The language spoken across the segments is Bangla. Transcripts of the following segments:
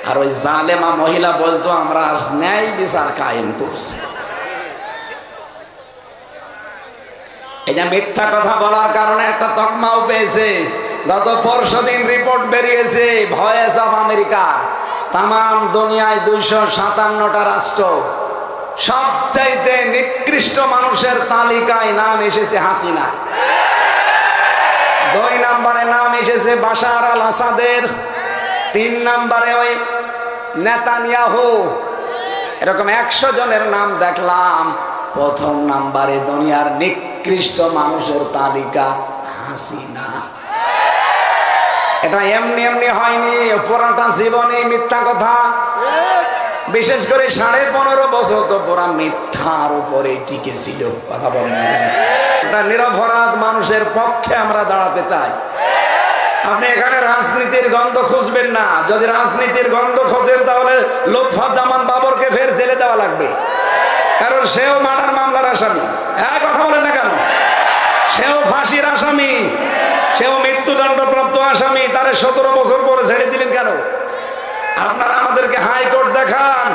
আর ওই জালেমা মহিলা বলতো আমরা ন্যায় বিচার কায়েম করছি। এটা মিথ্যা কথা বলার কারণে একটা তকমাও পেয়েছে। গত পরশুদিন রিপোর্ট বেরিয়েছে ভয়েস অফ আমেরিকা, তাম দুনিয়ায় 257টা রাষ্ট্র সবচাইতে নিকৃষ্ট মানুষের তালিকায় নাম এসেছে হাসিনা। 2 নম্বরে নাম এসেছে বাশার আল আসাদের, 3 নম্বরে ওই নেতানিয়াহু। এরকম 100 জনের নাম দেখলাম। প্রথম নম্বরে দুনিয়ার নিকৃষ্ট মানুষের তালিকা হাসিনা। এটা এমনি এমনি হয়নি, পুরাটা জীবনে মিথ্যা কথা। বিশেষ করে 15.5 বছর তো পুরা মিথ্যার উপরে টিকে ছিল। কথা বলেন না কেন? এটা নিরপরাধ মানুষের পক্ষে আমরা দাঁড়াতে চাই। আপনি এখানে রাজনীতির গন্ধ খুঁজবেন না। যদি রাজনীতির গন্ধ খোঁজেন তাহলে লুৎফুজ্জামান বাবরকে ফের জেলে দেওয়া লাগবে, কারণ সেও মার্ডার মামলার আসামি। কথা বলেন না কেন? সেও ফাঁসির আসামি, সেও মৃত্যুদণ্ডপ্রাপ্ত আসামি। তারে 17 বছর পরে ছেড়ে দিলেন কেন? আপনারা আমাদেরকে হাইকোর্ট দেখান।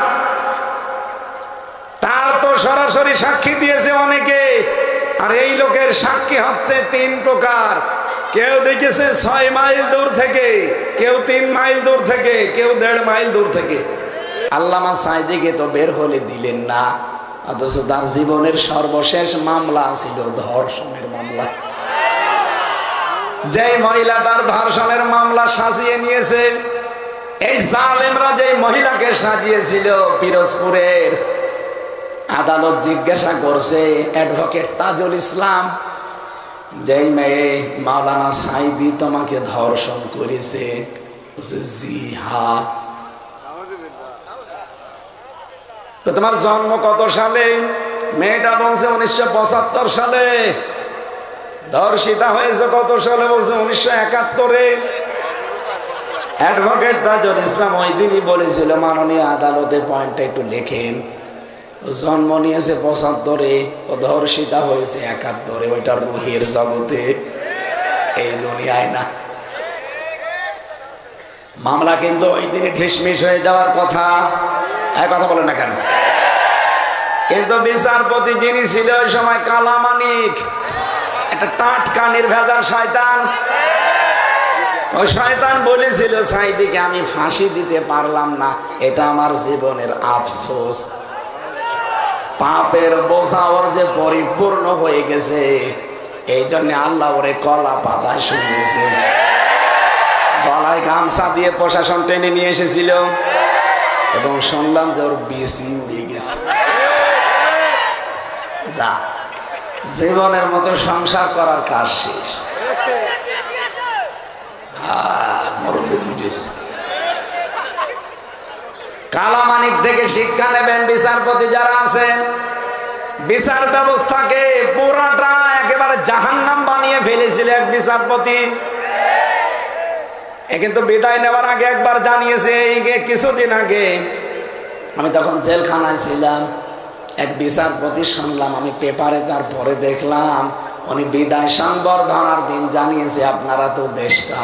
তার তো সরাসরি সাক্ষী দিয়েছে অনেকে। আর এই লোকের সাক্ষী হচ্ছে 3 প্রকার। কেউ দেখেছে 6 মাইল দূর থেকে, কেউ 3 মাইল দূর থেকে, কেউ 1.5 মাইল দূর থেকে। আল্লামা সাঈদীকে তো বের হলে দিলেন না, অথচ তার জীবনের সর্বশেষ মামলা ছিল ধর্ষণের মামলা। যে মহিলা তার ধর্ষণের মামলা সাজিয়ে নিয়েছে, এই জালেমরা যে মহিলাকে সাজিয়েছিল পিরোজপুরের, আদালত জিজ্ঞাসা করছে অ্যাডভোকেট তাজুল ইসলাম, যে মেয়ে মাওলানা সাঈদী তোমাকে ধর্ষণ করেছে? জি হ্যাঁ। তো তোমার জন্ম কত সালে? মেয়েটা বলছে 1975 সালে। ধর্ষিতা হয়েছে কত সালে? বলছে 1971-এ। অ্যাডভোকেট তাজুল ইসলাম ওই দিনই বলেছিল মাননীয় আদালতে পয়েন্টটা একটু লেখেন, জন্ম নিয়েছে 75-এ, ও ধর্ষিতা হয়েছে 71-এ। ওইটা রুহের জগতে, এই দুনিয়ায় না। মামলা কিন্তু ওই দিনই ঢিসমিস হয়ে যাওয়ার কথা। কথা বলে না কেন? কিন্তু বিচারপতি যিনি ছিল ওই সময় কালা মানিক, একটা টাটকা নির্ভেজাল শয়তান। ওই শয়তান বলেছিল সাঈদীকে আমি ফাঁসি দিতে পারলাম না, এটা আমার জীবনের আফসোস। পাপের বোঝা ওর যে পরিপূর্ণ হয়ে গেছে, এই জন্য আল্লাহ ওরে কলা পাতায় শুনিয়েছে। গলায় গামছা দিয়ে প্রশাসন টেনে নিয়ে এসেছিল এবং শুনলাম যে ওর বিসি উড়ে গেছে। যা, জীবনের মতো সংসার করার কাজ শেষ। কালামানিক থেকে শিক্ষা নেবেন বিচারপতি যারা আছেন। বিচার ব্যবস্থাকে পুরাটা একেবারে জাহান্নাম বানিয়ে ফেলেছিল এক বিচারপতি। কিন্তু বিদায় নেওয়ার আগে একবার জানিয়েছে, কিছুদিন আগে আমি তখন জেলখানায় ছিলাম, এক বিচারপতি শুনলাম আমি পেপারে, তারপরে দেখলাম উনি বিদায় সংবর্ধনার দিন জানিয়েছে আপনারা তো দেশটা,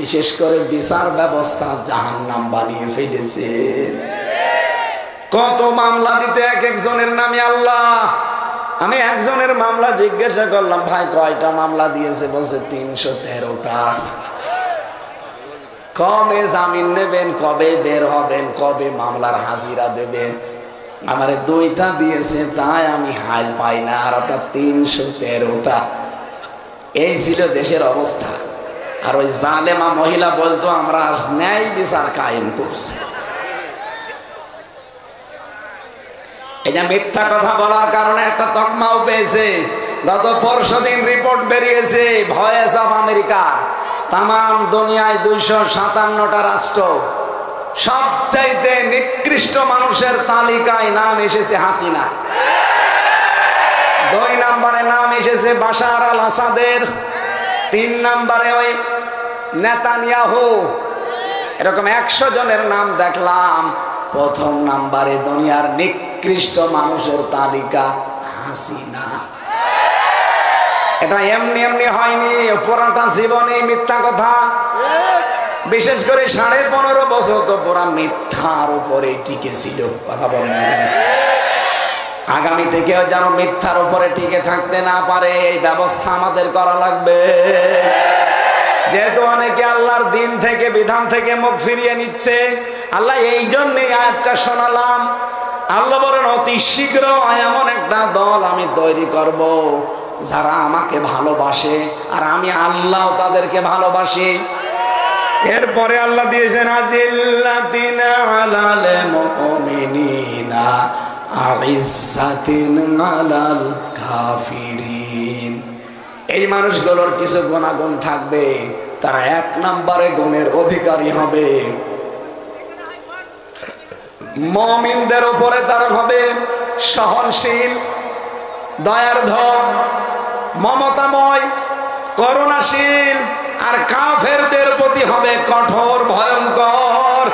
বিশেষ করে বিচার ব্যবস্থা জাহান্নাম বানিয়ে ফেলেছে। কত মামলা দিতে এক একজনের নামে আল্লাহ। আমি একজনের মামলা জিজ্ঞাসা করলাম, ভাই কয়টা মামলা দিয়েছে? বলছে 313টা। কবে জামিন নেবেন, কবে বের হবেন, কবে মামলার হাজিরা দেবেন? আমারে 2টা দিয়েছে, তাই আমি হাল পাই না, আর আপনার 313টা। এই ছিল দেশের অবস্থা। আর ওই জালেমা মহিলা বলতো আমরা ন্যায় বিচার কায়েম করছি। এটা মিথ্যা কথা বলার কারণে একটা তকমাও পেয়েছে। গত পরশুদিন রিপোর্ট বেরিয়েছে ভয়েস অফ আমেরিকা, তাম দুনিয়ায় 257টা রাষ্ট্র সবচাইতে নিকৃষ্ট মানুষের তালিকায় নাম এসেছে হাসিনা। 2 নম্বরে নাম এসেছে বাশার আল আসাদের, 3 নম্বরে ওই নেতানিয়াহু। এরকম 100 জনের নাম দেখলাম। প্রথম নম্বরে দুনিয়ার নিকৃষ্ট মানুষের তালিকা হাসিনা। এটা এমনি এমনি হয়নি, পুরাটা জীবনে মিথ্যা কথা। বিশেষ করে 15.5 বছর তো পুরা মিথ্যার উপরে টিকে ছিল। কথা বলেন না কেন? আগামী থেকে যেন মিথ্যার উপরে টিকে থাকতে না পারে এই ব্যবস্থা আমাদের করা লাগবে। যেহেতু অনেকে আল্লাহর দিন থেকে বিধান থেকে মুখ ফিরিয়ে নিচ্ছে, আল্লাহ এই জন্যই আয়াতটা শোনালাম। আল্লাহ বলেন অতি শীঘ্র এমন একটা দল আমি তৈরি করব যারা আমাকে ভালোবাসে আর আমি আল্লাহ তাদেরকে ভালোবাসি। এরপরে আল্লাহ দিয়েছেন আযিল্লাতিনা আলাল মুমিনিনা আইজ্জাতিন আলাল কাফিরিন। এই মানুষগুলোর কিছু গুণাগুণ থাকবে, তারা 1 নম্বরে গুণের অধিকারী হবে। মুমিনদের উপরে তারা হবে সহনশীল, দয়ার্ধ, মমতাময়, করুণাশীল, আর কাফেরদের প্রতি হবে কঠোর, ভয়ঙ্কর।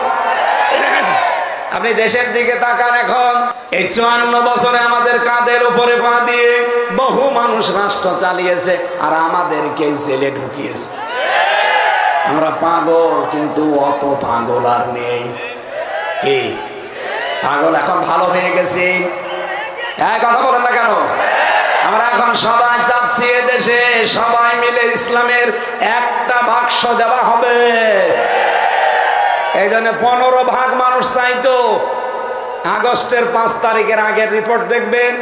আপনি দেশের দিকে তাকান, এখন এই 54 বছরে আমাদের কাঁধের উপরে পা দিয়ে বহু মানুষ রাষ্ট্র চালিয়েছে আর আমাদেরকে জেলে ঢুকিয়েছে। আমরা পাগল, কিন্তু অত পাগল আর নেই। কি পাগল এখন ভালো হয়ে গেছি? কথা বলেন না কেন? আমরা এখন সবাই চাচ্ছি এদেশে সবাই মিলে ইসলামের একটা বাক্স দেওয়া হবে। এই জন্য 15 ভাগ মানুষ চাইতো। আগস্টের 5 তারিখের আগের রিপোর্ট দেখবেন,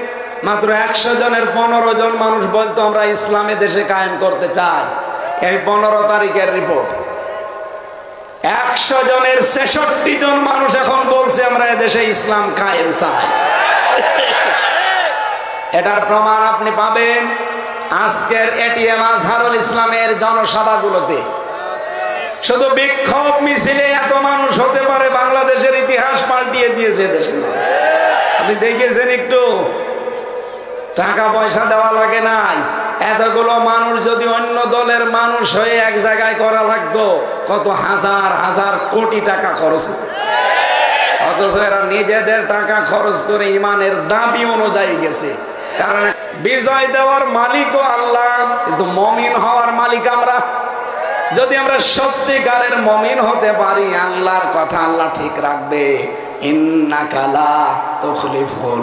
মাত্র 100 জনের 15 জন মানুষ বলতো আমরা ইসলামে দেশে কায়েম করতে চাই। এই 15 তারিখের রিপোর্ট। 100 জনের 66 জন মানুষ এখন বলছে আমরা এদেশে ইসলাম কায়েম চাই। এটার প্রমাণ আপনি পাবেন আজকের এটিএম আজহারুল ইসলামের জনসভাগুলোতে। শুধু বিক্ষোভ মিছিলে এত মানুষ হতে পারে, বাংলাদেশের ইতিহাস পাল্টিয়ে দিয়েছে দেশে। আপনি দেখেছেন, একটু টাকা পয়সা দেওয়া লাগে নাই। এতগুলো মানুষ যদি অন্য দলের মানুষ হয়ে এক জায়গায় করা লাগতো, কত হাজার হাজার কোটি টাকা খরচ হতো। অথচ এরা নিজেদের টাকা খরচ করে ইমানের দাবি অনুযায়ী গেছে। কারণ বিজয় দেওয়ার মালিকও আল্লাহ, কিন্তু মমিন হওয়ার মালিক আমরা। যদি আমরা সত্যিকারের মমিন হতে পারি, আল্লাহর কথা আল্লাহ ঠিক রাখবে। ইন্নাকা লা তুখলিফুল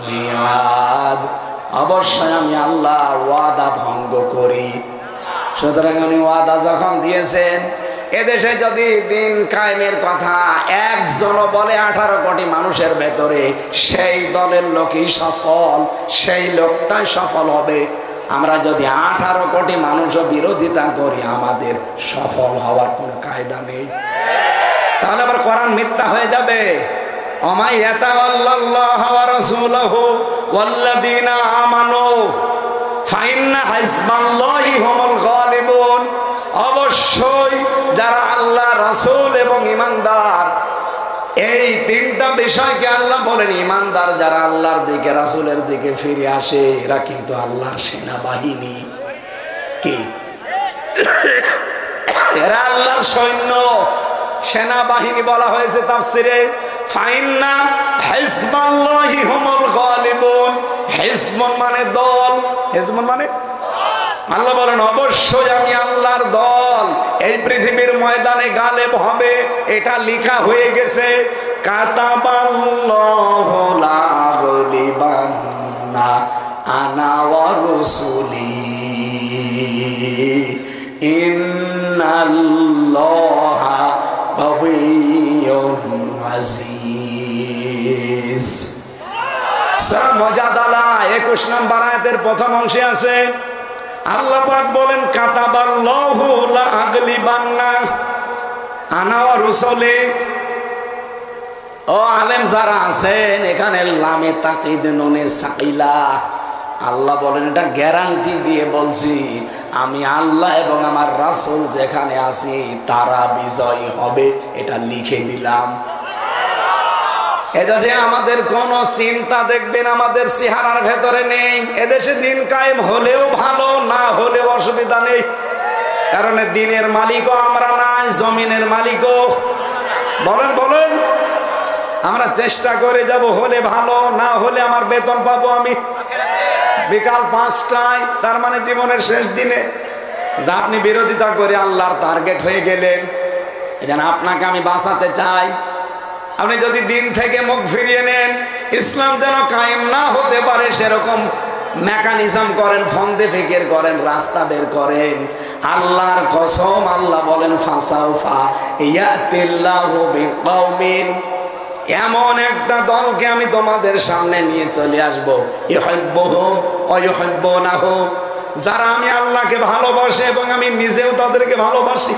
মিয়াদ, অবশ্যই আমি আল্লাহ ওয়াদা ভঙ্গ করি। সুতরাং উনি ওয়াদা যখন দিয়েছেন, এদেশে যদি দিন কায়েমের কথা একজনও বলে 18 কোটি মানুষের ভেতরে, সেই দলের লোকই সফল, সেই লোকটাই সফল হবে। আমরা যদি 18 কোটি মানুষও বিরোধিতা করি, আমাদের সফল হওয়ার কোনো কায়দা নেই। তাহলে আবার কোরআন মিথ্যা হয়ে যাবে। ওমাই ইয়াতাওয়াল্লাল্লাহু ওয়া রাসূলুহু ওয়াল্লাযীনা আমানু ফাইন্না হিজবাল্লাহি হুমুল গালিবুন। অবশ্যই যারা আল্লাহ, রাসূল এবং ঈমানদার, এই 3টা বিষয়কে আল্লাহ বলেন, ঈমানদার যারা আল্লাহর দিকে রাসূলের দিকে ফিরে আসে, এরা কিন্তু আল্লাহর সেনাবাহিনী। কি? এরা আল্লাহর সৈন্য, সেনাবাহিনী বলা হয়েছে তাফসিরে। ফাইন্না হিজবাল্লাহি হুমুল গালিবুন। হিজবুন মানে দল, হিজবুন মানে আল্লাহ বলেন অবশ্যই আমি আল্লাহর দল এই পৃথিবীর ময়দানে গালেব হবে। এটা লেখা হয়ে গেছে। কাতাবাল্লাহু লা গালিবান্না আনা ওয়া রাসূলি ইন্নাল্লাহা কাওয়িয়্যুন আজিজ। সূরা মুজাদালা 21 নম্বর আয়াতের প্রথম অংশে আছে, আল্লাহ পাক বলেন কাতাবাল্লাহু লা আগলিবান্না আনা ওয়া রাসূলি। ও আলেম যারা আছেন এখানে, লামে তাকিদ নুনে সাকিলা, আল্লাহ বলেন এটা গ্যারান্টি দিয়ে বলছি, আমি আল্লাহ এবং আমার রাসূল যেখানে আছি তারা বিজয়ী হবে, এটা লিখে দিলাম। এটা যে আমাদের কোন চিন্তা দেখবেন আমাদের চেহারার ভেতরে নেই। এদেশে দিন কায়েম হলেও ভালো, না হলেও অসুবিধা নেই। কারণ দিনের মালিকও আমরা নাই, জমিনের মালিকও। বলেন বলেন, আমরা চেষ্টা করে যাব, হলে ভালো, না হলে আমার বেতন পাবো আমি বিকাল 5টায়, তার মানে জীবনের শেষ দিনে। আপনি বিরোধিতা করে আল্লাহর টার্গেট হয়ে গেলেন। এজন্য আপনাকে আমি বাঁচাতে চাই, আপনি যদি দিন থেকে মুখ ফিরিয়ে নেন, ইসলাম যেন কায়েম না হতে পারে সেরকম মেকানিজম করেন, ফন্দে ফিকির করেন, রাস্তা বের করেন। আল্লাহর কসম, আল্লাহ বলেন ফাসাউফা ইয়াতিল্লাহু বিকওমিন, এমন একটা দলকে আমি তোমাদের সামনে নিয়ে চলে আসব, ইউহিব্বুহুম ওয়া ইউহিব্বুনাহু, যারা আমি আল্লাহকে ভালোবাসে এবং আমি নিজেও তাদেরকে ভালোবাসি।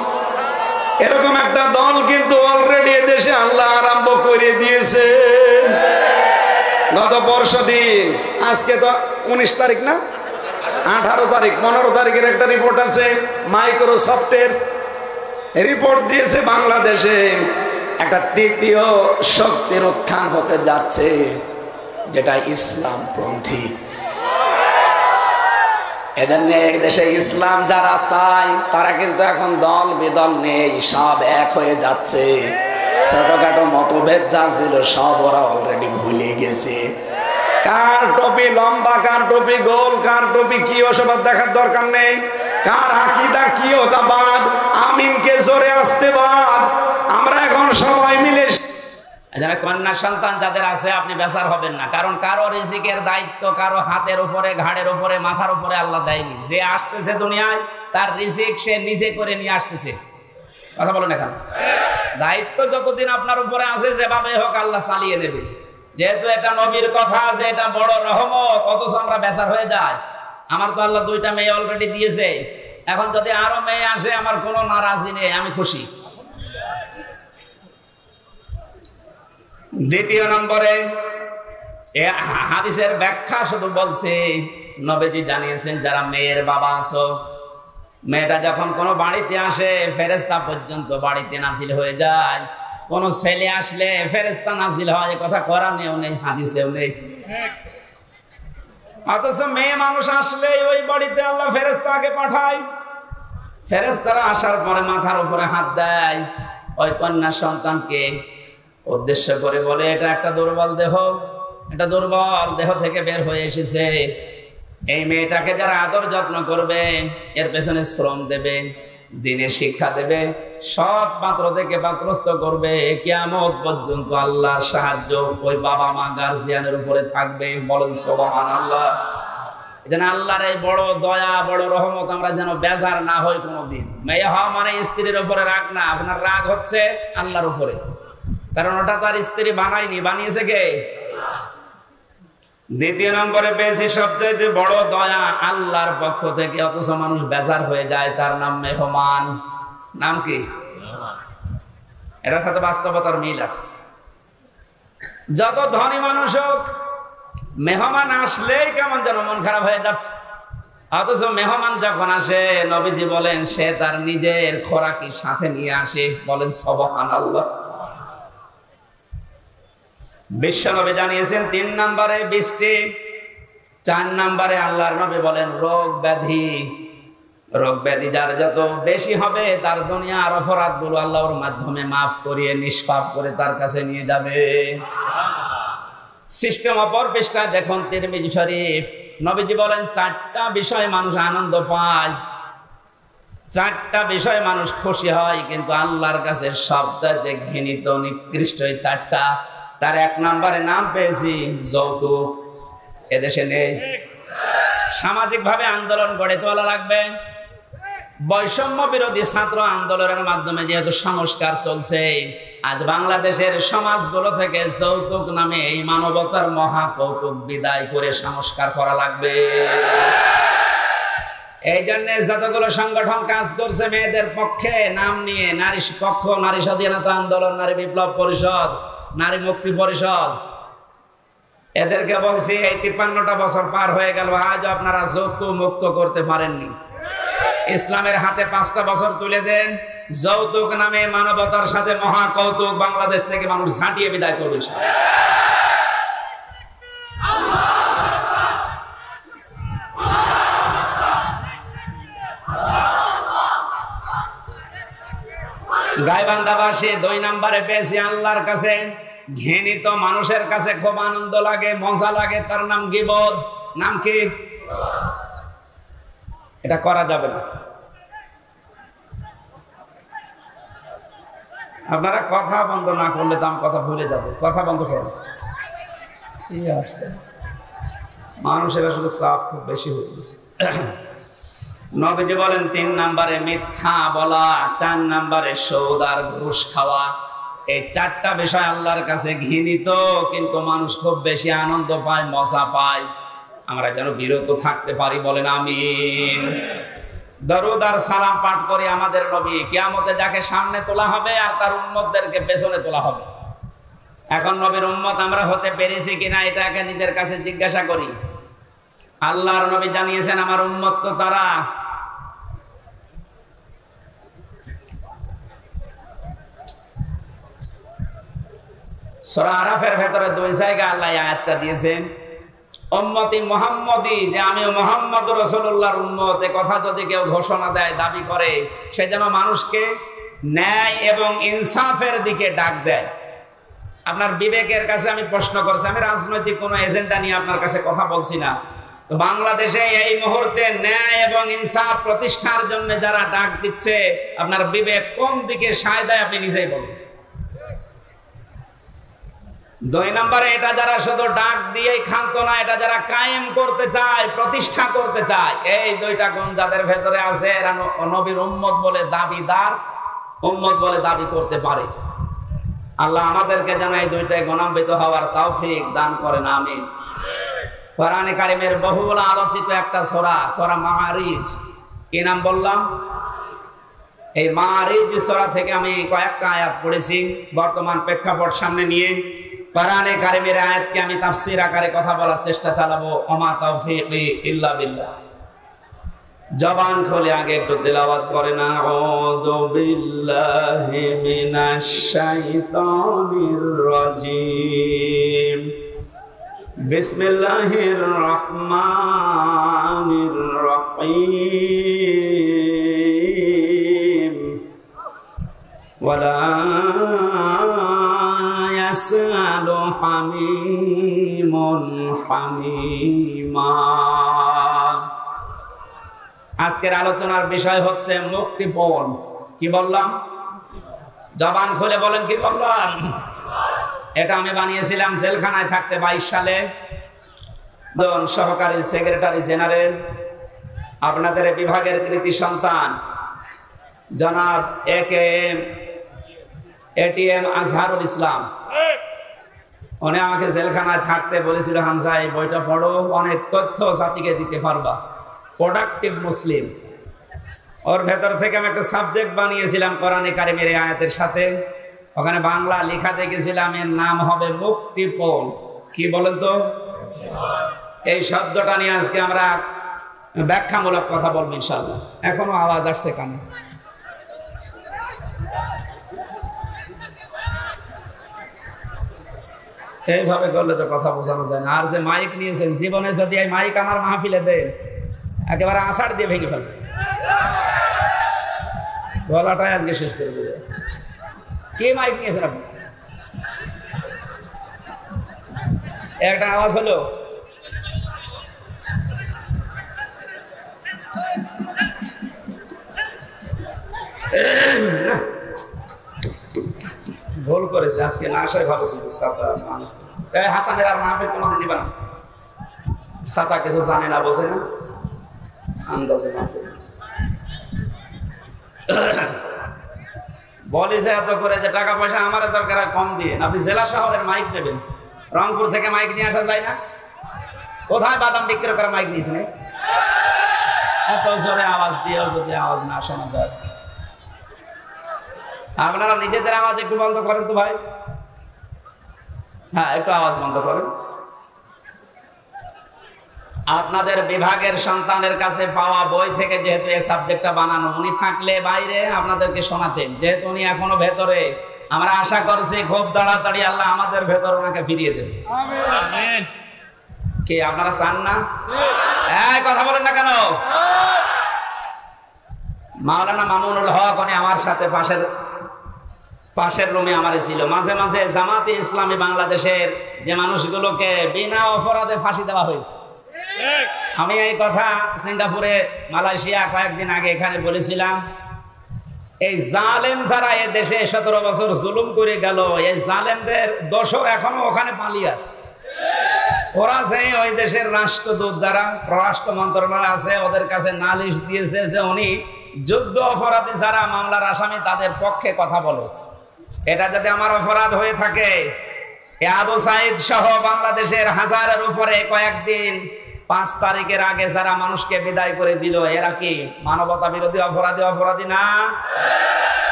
এরকম একটা দল কিন্তু অলরেডি দেশে আল্লাহ আরম্ভ করে দিয়েছে। গত পরশুদিন, আজকে তো 19 তারিখ না, 18 তারিখ, 15 তারিখের একটা রিপোর্ট আছে, মাইক্রোসফটের রিপোর্ট দিয়েছে বাংলাদেশে একটা তৃতীয় শক্তির উত্থান হতে যাচ্ছে, যেটা ইসলামপন্থী। এদের নিয়ে দেশে ইসলাম যারা চায় তারা কিন্তু এখন দল বিদল নেই, সব এক হয়ে যাচ্ছে। ছোটখাটো মতভেদ যা ছিল সব ওরা অলরেডি ভুলে গেছে। কার টুপি লম্বা, কার টুপি গোল, কার টুপি কি, ওসব দেখার দরকার নেই। কার আকীদা কি ওটা বাদ, আমিনকে জোরে আসতে বাদ। আমরা এখন সবাই মিলে, যারা কন্যা সন্তান যাদের আছে, আপনি বেচার হবেন না, কারণ কারো রিজিকের দায়িত্ব কারো হাতের উপরে, ঘাড়ের উপরে, মাথার উপরে আল্লাহ দেয়নি। যে আসতেছে দুনিয়ায় তার রিজিক সে নিজে করে নিয়ে আসতেছে। কথা বলেন এখন, দায়িত্ব যতদিন আপনার উপরে আছে যেভাবে হোক আল্লাহ চালিয়ে নেবে। যেহেতু এটা নবীর কথা, যে এটা বড় রহমত, অথচ আমরা বেচার হয়ে যায়। আমার তো আল্লাহ 2টা মেয়ে অলরেডি দিয়েছে, এখন যদি আরো মেয়ে আসে আমার কোনো নারাজি নেই, আমি খুশি। দ্বিতীয় নম্বরে হাদিসের ব্যাখ্যা শুধু বলছে, নবীজি জানিয়েছেন যারা মেয়ের বাবা আছো, মেয়েটা যখন কোনো বাড়িতে আসে ফেরেশতা পর্যন্ত বাড়িতে নাজিল হয়ে যায়। কোন ছেলে আসলে ফেরেশতা নাজিল হয়, এ কথা কোরআনেও নেই, হাদিসেও নেই। অথচ মেয়ে মানুষ আসলে ওই বাড়িতে আল্লাহ ফেরেশতাকে পাঠায়। ফেরেশতারা আসার পরে মাথার উপরে হাত দেয়, ওই কন্যা সন্তানকে উদ্দেশ্য করে বলে, এটা একটা দুর্বল দেহ, এটা দুর্বল দেহ থেকে বের হয়ে এসেছে। এই মেয়েটাকে যারা আদর যত্ন করবে, এর পেছনে শ্রম দেবে, দিনের শিক্ষা দেবে, সব পাত্র থেকে পাত্রস্থ করবে, কিয়ামত পর্যন্ত আল্লাহর সাহায্য ওই বাবা মা গার্জিয়ানের উপরে থাকবে। বলেন সুবহানাল্লাহ। এজন্য আল্লাহর এই বড় দয়া, বড় রহমত আমরা যেন বেজার না হই কোনোদিন। মেয়ে হওয়া মানে স্ত্রীর উপরে রাগ না, আপনার রাগ হচ্ছে আল্লাহর উপরে, কারণ ওটা তার স্ত্রী বানায়নি, বানিয়েছে কে? দ্বিতীয় নম্বরে পেয়েছি সবচেয়ে বড় দয়া আল্লাহর পক্ষ থেকে, অথচ মানুষ বেজার হয়ে যায়, তার নাম মেহমান। নাম কি? এটার সাথে বাস্তবতার মিল আছে। যত ধনী মানুষ হোক, মেহমান আসলেই কেমন যেন মন খারাপ হয়ে যাচ্ছে। অথচ মেহমান যখন আসে, নবীজি বলেন সে তার নিজের খোরাকি সাথে নিয়ে আসে। বলেন সুবহানাল্লাহ। বিশ্বনবী জানিয়েছেন 3 নম্বরে বৃষ্টি, 4 নম্বরে আল্লাহর নবী বলেন রোগ ব্যাধি। রোগ ব্যাধি যার যত বেশি হবে, তার দুনিয়ার অপরাধগুলো আল্লাহর মাধ্যমে মাফ করিয়ে নিষ্পাপ করে তার কাছে নিয়ে যাবে। সিস্টেম অপর পৃষ্ঠায় দেখুন তিরমিজি শরীফ, নবীজি বলেন 4টা বিষয়ে মানুষ আনন্দ পায়, 4টা বিষয়ে মানুষ খুশি হয়, কিন্তু আল্লাহর কাছে সবচাইতে ঘৃণিত নিকৃষ্ট এই 4টা। তার 1 নম্বরে নাম পেয়েছি যৌতুক। এদেশে নেই। সামাজিক ভাবে আন্দোলন গড়ে তোলা লাগবে। বৈষম্য বিরোধী ছাত্র আন্দোলনের মাধ্যমে যেহেতু সংস্কার চলছে, আজ বাংলাদেশের সমাজগুলো থেকে যৌতুক নামে এই মানবতার মহা কৌতুক বিদায় করে সংস্কার করা লাগবে। এই জন্য যতগুলো সংগঠন কাজ করছে মেয়েদের পক্ষে নাম নিয়ে, নারী পক্ষ, নারী স্বাধীনতা আন্দোলন, নারী বিপ্লব পরিষদ, নারী মুক্তি পরিষদ, এদেরকে বলছি এই 53টা বছর পার হয়ে গেল, আজ আপনারা যৌতুক মুক্ত করতে পারেননি। ইসলামের হাতে 5টা বছর তুলে দেন, যৌতুক নামে মানবতার সাথে মহা কৌতুক বাংলাদেশ থেকে মানুষ ঝাঁটিয়ে বিদায় করবে। গাইবান্ধাবাসী 2 নম্বরে পেয়েছি আল্লাহর কাছে ঘৃণিত মানুষের কাছে খুব আনন্দ লাগে, মজা লাগে, তার নাম গীবত। নাম কি? এটা করা যাবে না। আপনারা কথা বন্ধ না করলে তো আমি কথা ভুলে যাবো। কথা বন্ধ করেন। মানুষের আসলে চাপ খুব বেশি হয়ে গেছে। নবীজি বলেন 3 নম্বরে মিথ্যা বলা, 4 নম্বরে সুদ আর ঘুষ খাওয়া। এই 4টা বিষয় আল্লাহর কাছে ঘৃণিত, কিন্তু মানুষ খুব বেশি আনন্দ পায়, মজা পায়। আমরা যেন বিরত থাকতে পারি, বলেন আমিন। দরুদ আর সালাম পাঠ করে আমাদের নবী কিয়ামতে যাকে সামনে তোলা হবে আর তার উম্মতদেরকে পেছনে তোলা হবে। এখন নবীর উম্মত আমরা হতে পেরেছি কিনা এটাকে নিজের কাছে জিজ্ঞাসা করি। আল্লাহর নবী জানিয়েছেন আমার উম্মত তো তারা। সূরা আরাফের ভেতরে 2 জায়গায় আল্লাহ আয়াতটা দিয়েছেন, উম্মতি মুহাম্মদি, যে আমি মুহাম্মদ রাসূলুল্লাহর উম্মত। এই কথা যদি কেউ ঘোষণা দেয়, দাবি করে, সে যেন মানুষকে ন্যায় এবং ইনসাফের দিকে ডাক দেয়। আপনার বিবেকের কাছে আমি প্রশ্ন করছি, আমি রাজনৈতিক কোনো এজেন্ডা নিয়ে আপনার কাছে কথা বলছি না। তো বাংলাদেশে এই মুহূর্তে ন্যায় এবং ইনসাফ প্রতিষ্ঠার জন্য যারা ডাক দিচ্ছে, আপনার বিবেক কোন দিকে সায় দেয় আপনি নিজেই বলুন। 2 নম্বরে এটা যারা শুধু ডাক দিয়েই ক্ষান্ত না, এটা যারা কায়েম করতে চায়, প্রতিষ্ঠা করতে চায়, এই 2টা গুণ যাদের ভেতরে আছে এরা নবীর উম্মত বলে দাবিদার, উম্মত বলে দাবি করতে পারে। আল্লাহ আমাদেরকে যেন এই 2টায় গুণান্বিত হওয়ার তৌফিক দান করেন, আমিন। কোরআনে কারিমের বহুল আলোচিত একটা সূরা, সূরা মাআরিজ। কি নাম বললাম? এই মাআরিজ সূরা থেকে আমি কয়েকটা আয়াত পড়েছি বর্তমান প্রেক্ষাপট সামনে নিয়ে। কোরআনে কারিমের আয়াতকে আমি তাফসীর আকারে কথা বলার চেষ্টা চালাবো। ওমা তাওফীকি ইল্লা বিল্লাহ। জবান খুলে আগে একটু তেলাওয়াত করেন, আউযু বিল্লাহি মিনাশ শাইতানির রাজীম, বিসমিল্লাহির রহমানির রহিম, ওয়ালা ইয়াসআলু হামীমুন হামীমা। আজকের আলোচনার বিষয় হচ্ছে মুক্তিপণ। কি বললাম? জবান খুলে বলেন, কি বললাম? এটা আমি বানিয়েছিলাম জেলখানায় থাকতে 22 সালে। সহকারী সেক্রেটারি জেনারেল, আপনাদের বিভাগের কৃতি সন্তান জনাব এটিএম আজহারুল ইসলাম, উনি আমাকে জেলখানায় থাকতে বলেছিল, হামজা এই বইটা পড়ো, অনেক তথ্য জাতিকে দিতে পারবা, প্রোডাক্টিভ মুসলিম। ওর ভেতর থেকে আমি একটা সাবজেক্ট বানিয়েছিলাম কোরআনে কারিমের আয়াতের সাথে। ওখানে বাংলা লেখা দেখেছিলাম, এর নাম হবে মুক্তিপণ। কি বলেন তো? এই শব্দটা নিয়ে আজকে আমরা ব্যাখ্যামূলক কথা বলবো ইনশাআল্লাহ। এখনো আওয়াজ আসছে কানে? এইভাবে করলে তো কথা বোঝানো যায় না। আর যে মাইক নিয়েছেন, জীবনে যদি এই মাইক আমার মাহফিলে দেন, একেবারে আষাঢ় দিয়ে ভেঙে ফেলবে, গলাটাই আজকে শেষ করে দেবে। কে মাইক নিয়েছেন আপনি? একটা আওয়াজ হলো, ভুল করেছে, আজকে না আসায় ভালো ছিল। হাসানের আর মাহফিল কোনোদিন দিবা না, ছাতা কিছু জানে না, বোঝে না, আন্দাজে মাহফিল বলি যে এত করে যে টাকা পয়সা আমার দরকার কম দিয়ে আপনি জেলা শহরের মাইক নেবেন। রংপুর থেকে মাইক নিয়ে আসা যায় না? কোথায় বাদাম বিক্রি করে মাইক নিয়েছেন? এত জোরে আওয়াজ দিয়েও যদি আওয়াজ না শোনা যায়, আপনারা নিজেদের আওয়াজ একটু বন্ধ করেন তো ভাই। হ্যাঁ, একটু আওয়াজ বন্ধ করেন। আপনাদের বিভাগের সন্তানের কাছে পাওয়া বই থেকে যেহেতু এই সাবজেক্টটা বানানো, উনি থাকলে বাইরে আপনাদেরকে শোনাতেন। যেহেতু উনি এখনো ভেতরে, আমরা আশা করছি খুব তাড়াতাড়ি আল্লাহ আমাদের ভেতর ওনাকে ফিরিয়ে দেবে। আমিন। কি আপনারা চান না? এই কথা বলেন না কেন? মাওলানা মামুনুল হক উনি আমার সাথে পাশের রুমে আমারে ছিল। মাঝে মাঝে জামাতে ইসলামী বাংলাদেশের যে মানুষগুলোকে বিনা অপরাধে ফাঁসি দেওয়া হয়েছে, আমি এই কথা সিঙ্গাপুরে, মালয়েশিয়া কয়েকদিন আগে এখানে বলেছিলাম। এই জালেম যারা এ দেশে 17 বছর জুলুম করে গেল, এই জালেমদের দোষর এখনো ওখানে পালিয়ে আছে। ওরা যে ওই দেশের রাষ্ট্রদূত যারা পররাষ্ট্র মন্ত্রণালয় আছে, ওদের কাছে নালিশ দিয়েছে যে উনি যুদ্ধ অপরাধী যারা মামলার আসামি তাদের পক্ষে কথা বলে। এটা যদি আমার অপরাধ হয়ে থাকে, আবু সাইদ সহ বাংলাদেশের হাজারের উপরে কয়েকদিন 5 তারিখের আগে যারা মানুষকে বিদায় করে দিল, এরা কি মানবতা বিরোধী অপরাধী না?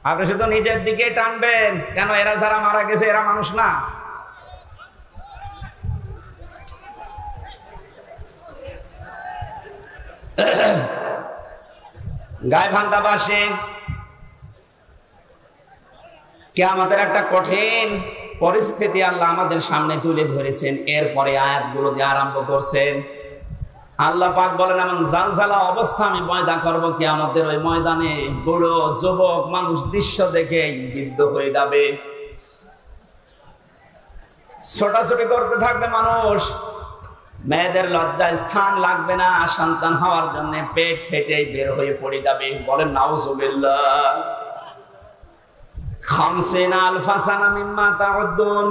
আপনি শুধু নিজের দিকে টানবেন কেন? এরা যারা মারা গেছে এরা মানুষ না? গাইবান্ধাবাসী কিয়ামতের একটা কঠিন পরিস্থিতি আল্লাহ আমাদের সামনে তুলে ধরেছেন। এরপরে আয়াতগুলো দিয়ে আরম্ভ করছেন। আল্লাহ পাক বলেন, এমন জালজালা অবস্থা আমি পয়দা করবো কিয়ামতের ওই ময়দানে, বুড়ো যুবক মানুষ দৃশ্য দেখে বিদ্ধ হয়ে যাবে, ছোটাছুটি করতে থাকবে মানুষ। মেয়েদের লজ্জায় স্থান লাগবে না, সন্তান হওয়ার জন্য পেট ফেটে বের হয়ে পড়ে যাবে। বলেন নাউজুবিল্লাহ। খামসিনা আলফা সানা মিম্মা তাউদ্দুন,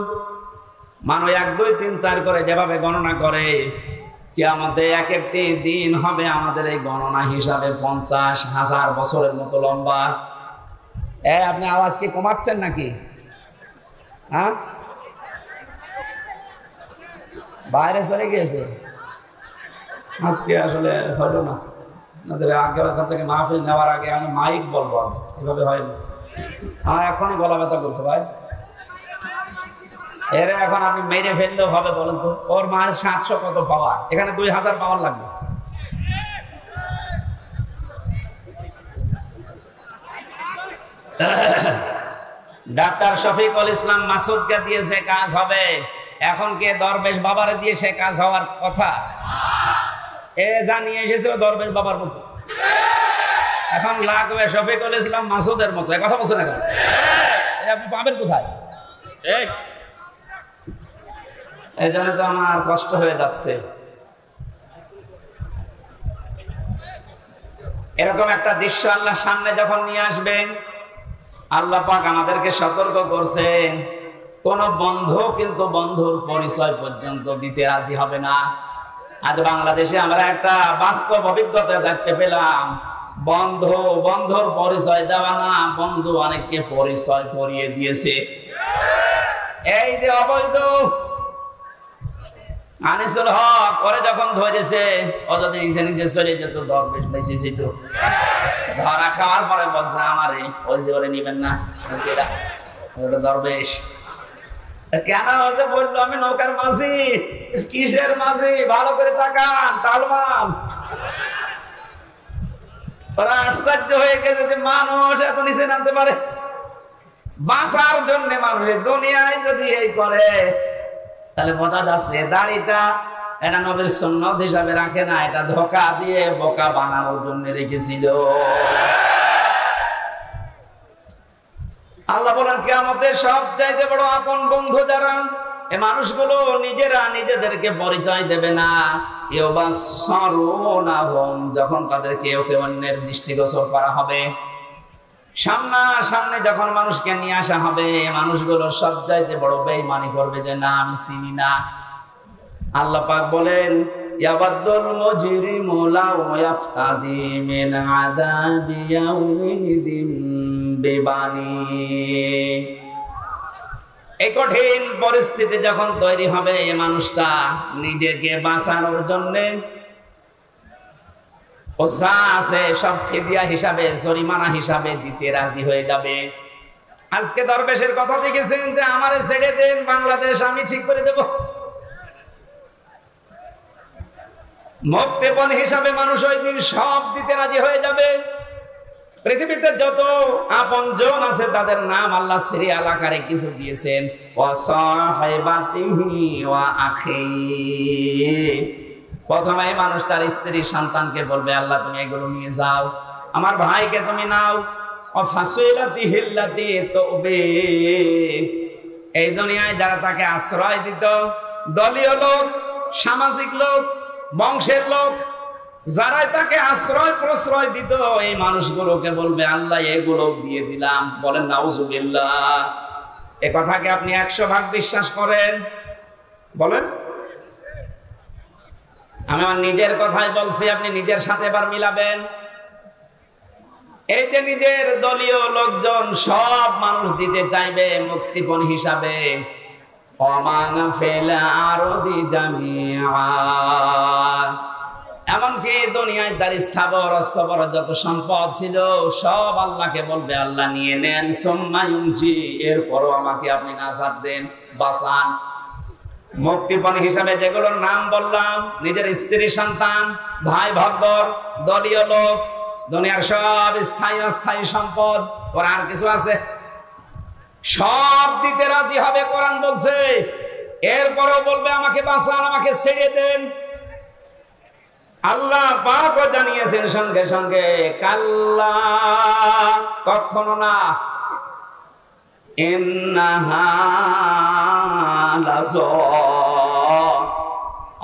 মানুষ 1 2 3 4 করে যেভাবে গণনা করে, কিয়ামতে এক একটি দিন হবে আমাদের এই গণনা হিসাবে 50,000 বছরের মতো লম্বা। আপনি আওয়াজ কি কমাচ্ছেন নাকি? হ্যাঁ, বাইরে চলে গিয়েছে আজকে, আসলে হলো না। আপনাদের আগে ওখান থেকে মাহফিল নেওয়ার আগে আমি মাইক বলবো, আগে এভাবে হয়নি। আমার এখনই গলা ব্যথা করছে ভাই। এরা এখন আপনি মেরে ফেললেও হবে? বলেন তো, ওর মায়ের 700 কত পাওয়ার, এখানে 2000 পাওয়ার লাগবে। ডাক্তার শফিকুল ইসলাম মাসুদকে দিয়ে যে কাজ হবে, এখন কে দরবেশ বাবারে দিয়ে সে কাজ হওয়ার কথা? এ জানিয়ে এসেছে ও দরবেশ বাবার মতো, এখন লাগবে শফিকুল ইসলাম মাসুদের মতো। কথা বলছে না কেন? আপনি পাবেন কোথায়? এই জন্য তো আমার কষ্ট হয়ে যাচ্ছে। এরকম একটা দৃশ্য আল্লাহ সামনে যখন নিয়ে আসবেন, আল্লাহ পাক আমাদেরকে সতর্ক করছেন, কোন বন্ধু কিন্তু বন্ধুর পরিচয় পর্যন্ত দিতে রাজি হবে না। আজ বাংলাদেশে আমরা একটা বাস্তব অভিজ্ঞতা দেখতে পেলাম, বন্ধুর পরিচয় দেওয়া না, বন্ধু অনেককে পরিচয় করিয়ে দিয়েছে। এই যে অবৈধ আনিসুল হক করে যখন ধরেছে, ও যদি নিজে চলে যেত, দরবেশ বেশি ছিল, ধরা খাওয়ার পরে বলছে আমারে ওই যে ওরে নিবেন না, দরবেশ কেন হচ্ছে বললো আমি নৌকার মাঝি। কিসের মাঝি? ভালো করে তাকান সালমান। ওরা আশ্চর্য হয়ে গেছে যে মানুষ এত নিচে নামতে পারে। বাঁচার জন্য মানুষের দুনিয়ায় যদি এই করে, তাহলে বোঝা যাচ্ছে দাড়িটা এটা নবীর সুন্নাত হিসাবে রাখে না, এটা ধোঁকা দিয়ে বোকা বানানোর জন্য রেখেছিল। আল্লাহ বলেন কিয়ামতের সবচাইতে বড় আপন বন্ধু যারা, এই মানুষগুলো নিজেরা নিজেদেরকে পরিচয় দেবে না। যখন তাদেরকে অন্যের দৃষ্টিগোচর করা হবে, সামনে যখন মানুষকে নিয়ে আসা হবে, মানুষগুলো সবচাইতে বড় বেঈমানি করবে যে না আমি চিনি না। আল্লাহ পাক বলেন ইয়াবাদুল মুজরিমু লাউ ইয়াফতাদি মিন আযাবি ইয়াউমিদিন বিবানি। এই কঠিন পরিস্থিতি যখন তৈরি হবে, এই মানুষটা নিজেকে বাঁচানোর জন্য ও যা আছে সব ফিদিয়া হিসাবে, জরিমানা হিসাবে দিতে রাজি হয়ে যাবে। আজকে দরবেশের কথা দেখেছেন যে আমারে ছেড়ে দেন, বাংলাদেশ আমি ঠিক করে দেব। মুক্তিপণ হিসাবে মানুষ ওই দিন সব দিতে রাজি হয়ে যাবে। পৃথিবীতে যত আপন জন আছে তাদের নাম আল্লাহ সিরিয়াল আকারে কিছু দিয়েছেন। প্রথমে মানুষ তার স্ত্রী সন্তানকে বলবে আল্লাহ তুমি এগুলো নিয়ে যাও, আমার ভাইকে তুমি নাও। এই দুনিয়ায় যারা তাকে আশ্রয় দিত, দলীয় লোক, সামাজিক লোক, বংশের লোক, যারাই তাকে আশ্রয় প্রশ্রয় দিত এই মানুষগুলোকে বলবে আল্লাহ এগুলো দিয়ে দিলাম। বলেন নাউজুবিল্লাহ। এ কথাকে আপনি 100 ভাগ বিশ্বাস করেন? বলেন। আমি আমার নিজের কথাই বলছি, আপনি নিজের সাথে এবার মিলাবেন। এই যে নিজের দলীয় লোকজন সব মানুষ দিতে চাইবে মুক্তিপণ হিসাবে, এমনকি দুনিয়ায় তার স্থাবর অস্থাবর যত সম্পদ ছিল সব আল্লাহকে বলবে আল্লাহ নিয়ে নেন, সুম্মা ইউনজি, এরপরও আমাকে আপনি নাজাত দেন, বাঁচান। মুক্তিপণ হিসাবে যেগুলোর নাম বললাম, নিজের স্ত্রী সন্তান, ভাই ভক্তর, দলীয় লোক, দুনিয়ার সব স্থায়ী অস্থায়ী সম্পদ, ওর আর কিছু আছে? সব দিতে রাজি হবে কোরআন বলছে। এরপরেও বলবে আমাকে বাঁচান, আমাকে ছেড়ে দেন। আল্লাহ পাক জানিয়েছেন সঙ্গে সঙ্গে কাল্লা, কখনো না, ইন্নাহা লাযা,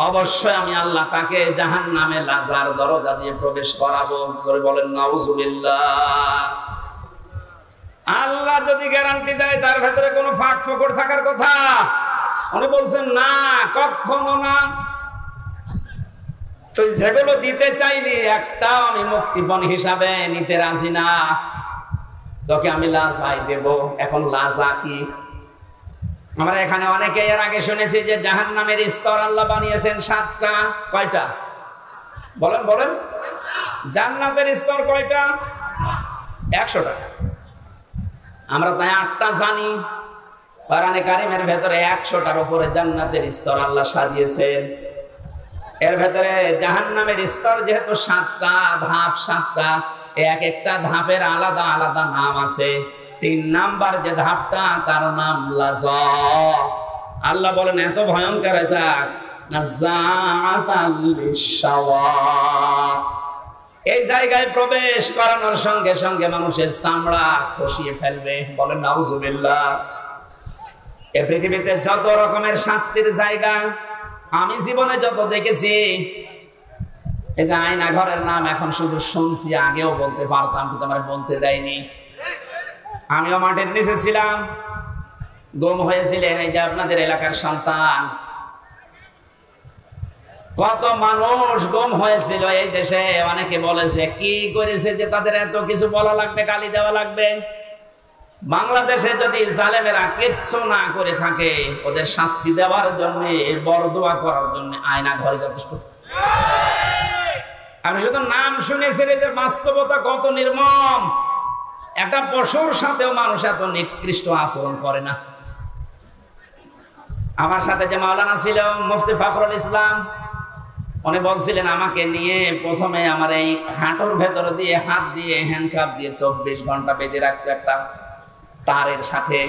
অবশ্যই আমি আল্লাহ তাকে জাহান্নামে লাজার দরজা দিয়ে প্রবেশ করাবো। জোরে বলেন নাউজুবিল্লাহ। আল্লাহ যদি গ্যারান্টি দেয় তার ভেতরে কোনো ফাঁক ফোকর থাকার কথা? উনি বলছেন না, কখনো না। তো যেগুলো দিতে চাইনি একটাও আমি মুক্তিপণ হিসাবে নিতে রাজি না, তোকে আমি লাজাই দেব। এখন লাজা কি? আমরা এখানে অনেকে এর আগে শুনেছি যে জাহান্নামের স্তর আল্লাহ বানিয়েছেন 7টা। কয়টা? বলেন বলেন। জান্নাতের স্তর কয়টা? 100টা। আমরা তাই 8টা জানি। কোরআনে কারীমের ভেতরে 100টার উপরে জান্নাতের স্তর আল্লাহ সাজিয়েছেন। এর ভেতরে জাহান্নামের স্তর যেহেতু 7টা ধাপ, 7টা, এক একটা ধাপের আলাদা আলাদা নাম আছে। 3 নাম্বার যে ধাপটা তার নাম লাযা। আল্লাহ বলেন এত ভয়ঙ্কর এটা, নাযাআতাল লিশাওয়া। এই জায়গায় প্রবেশ করানোর সঙ্গে সঙ্গে মানুষের চামড়া খসিয়ে ফেলবে। বলেন নাউজুবিল্লাহ। এই পৃথিবীতে যত রকমের শাস্তির জায়গা আমি জীবনে যত দেখেছি, এই যে আয়না ঘরের নাম এখন শুধু শুনছি, আগেও বলতে পারতাম কিন্তু আমার বলতে দেয়নি। আমিও মাঠের নিচে ছিলাম, গুম হয়েছিলেন এই যে আপনাদের এলাকার সন্তান। কত মানুষ গুম হয়েছিল এই দেশে। অনেকে বলেছে কি করেছে যে তাদের এত কিছু বলা লাগবে, গালি দেওয়া লাগবে। বাংলাদেশে যদি জালেমেরা কিচ্ছু না করে থাকে, ওদের শাস্তি দেওয়ার জন্য, বরদোয়া করার জন্য আয়না ঘরে যথেষ্ট। আমি শুধু নাম শুনেছি, যে বাস্তবতা কত নির্মম। একটা পশুর সাথেও মানুষ এত নিকৃষ্ট আচরণ করে না। আমার সাথে যে মাওলানা ছিল মুফতি ফখরুল ইসলাম, উনি বলছিলেন আমাকে নিয়ে প্রথমে আমার এই হাঁটুর ভেতর দিয়ে হাত দিয়ে হ্যান্ডকাপ দিয়ে 24 ঘন্টা বেঁধে রাখতো একটা তারের সাথে।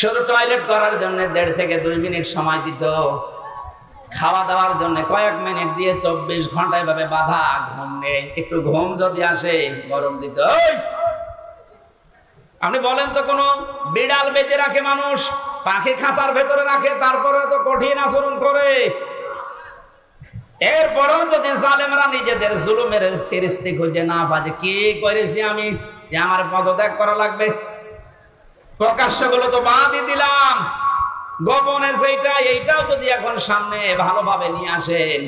শুধু টয়লেট করার জন্য 1.5 থেকে 2 মিনিট সময় দিত। খাওয়া দাওয়ার জন্য কয়েক মিনিট দিয়ে 24 ঘন্টা এভাবে বাধা। ঘুম নেই, একটু ঘুম যদি আসে গরম দিত। আপনি বলেন তো কোন বিড়াল বেঁধে রাখে মানুষ, পাখি খাঁচার ভেতরে রাখে, তারপরে তো কঠিন আচরণ করে। এরপরেও যদি জালেমরা নিজেদের জুলুমের ফেরেশতা খুঁজে না পায়, কি করেছি আমি যে আমার পদত্যাগ করা লাগবে? প্রকাশ্যগুলো তো বাদই দিলাম, গোপনে যেটা এইটাও যদি এখন সামনে ভালোভাবে নিয়ে আসেন,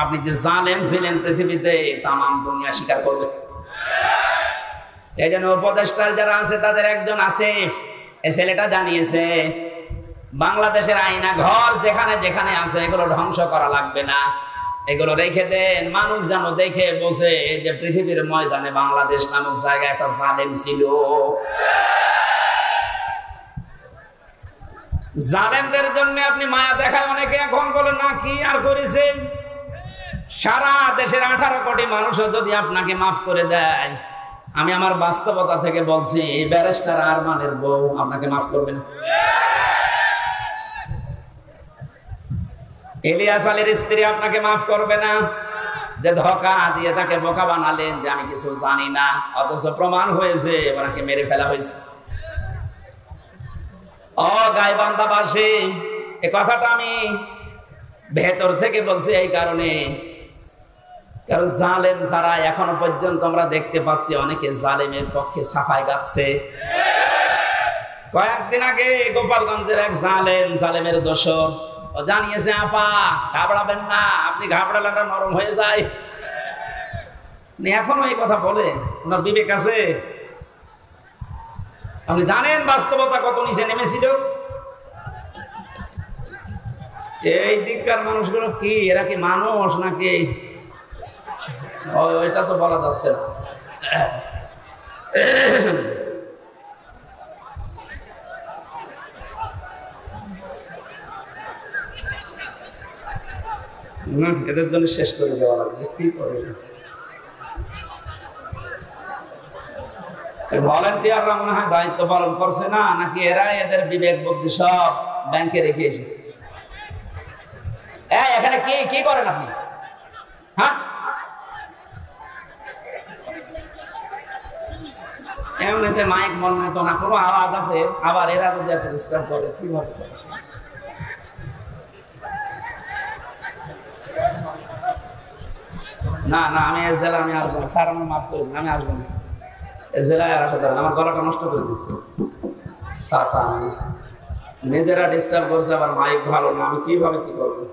আপনি যে জালেম ছিলেন পৃথিবীতে তামাম দুনিয়া স্বীকার করবে। এই জন্য উপদেষ্টার যারা আছে তাদের একজন আসিফ, এই ছেলেটা জানিয়েছে বাংলাদেশের আয়না ঘর যেখানে যেখানে আছে এগুলো ধ্বংস করা লাগবে না, এগুলো রেখে দেন। মানুষ যেন দেখে বসে যে পৃথিবীর ময়দানে বাংলাদেশ নামক জায়গায় একটা জালেম ছিল। জালেমদের জন্য আপনি মায়া দেখায় অনেকে এখন বলে না কি আর করেছেন। সারা দেশের 18 কোটি মানুষও যদি আপনাকে মাফ করে দেয়, আমি আমার বাস্তবতা থেকে বলছি ব্যারিস্টার আরমানের বউ আপনাকে মাফ করবে না। ইলিয়াস আলীর স্ত্রী আপনাকে মাফ করবে না, যে ধোঁকা দিয়ে তাকে বোকা বানালেন যে আমি কিছু জানি না, অথচ প্রমাণ হয়েছে ওনাকে মেরে ফেলা হয়েছে। ও গাইবান্ধাবাসী, এই কথাটা আমি ভেতর থেকে বলছি এই কারণে, কারণ জালেম যারা এখনো পর্যন্ত আমরা দেখতে পাচ্ছি অনেকে জালেমের পক্ষে সাফাই গাচ্ছে। কয়েকদিন আগে গোপালগঞ্জের এক জালেমের দোষর ও জানিয়েছে, আপা ঘাবড়াবেন না, আপনি ঘাবড়ালে আমরা নরম হয়ে যায়। এখনো এই কথা বলে, ওনার বিবেক আছে? আপনি জানেন বাস্তবতা কত নিচে নেমেছিল? এই দিককার মানুষগুলো কি, এরা কি মানুষ নাকি? এটা তো বলা যাচ্ছে না, এদের জন্য শেষ করে দেওয়া লাগবে। কি করে ভলান্টিয়াররা মনে হয় দায়িত্ব পালন করছে না, নাকি এরা এদের বিবেক বুদ্ধি সব ব্যাংকে রেখে এসেছে? এখানে কি করেন আপনি? হ্যাঁ, এমনিতে মাইক মনে তো না, কোনো আওয়াজ আছে, আবার এরা যদি একটা ডিস্টার্ব করে কিভাবে? না না, আমি এই জেলা আমি আসবো না স্যার, আমার মাফ করে দিন, আমি আসবো না এই জেলায়। আর আসা ধরেন আমার গলাটা নষ্ট করে দিচ্ছে স্যার, নিজেরা ডিস্টার্ব করছে, আবার মাইক ভালো না, আমি কিভাবে কি করবো?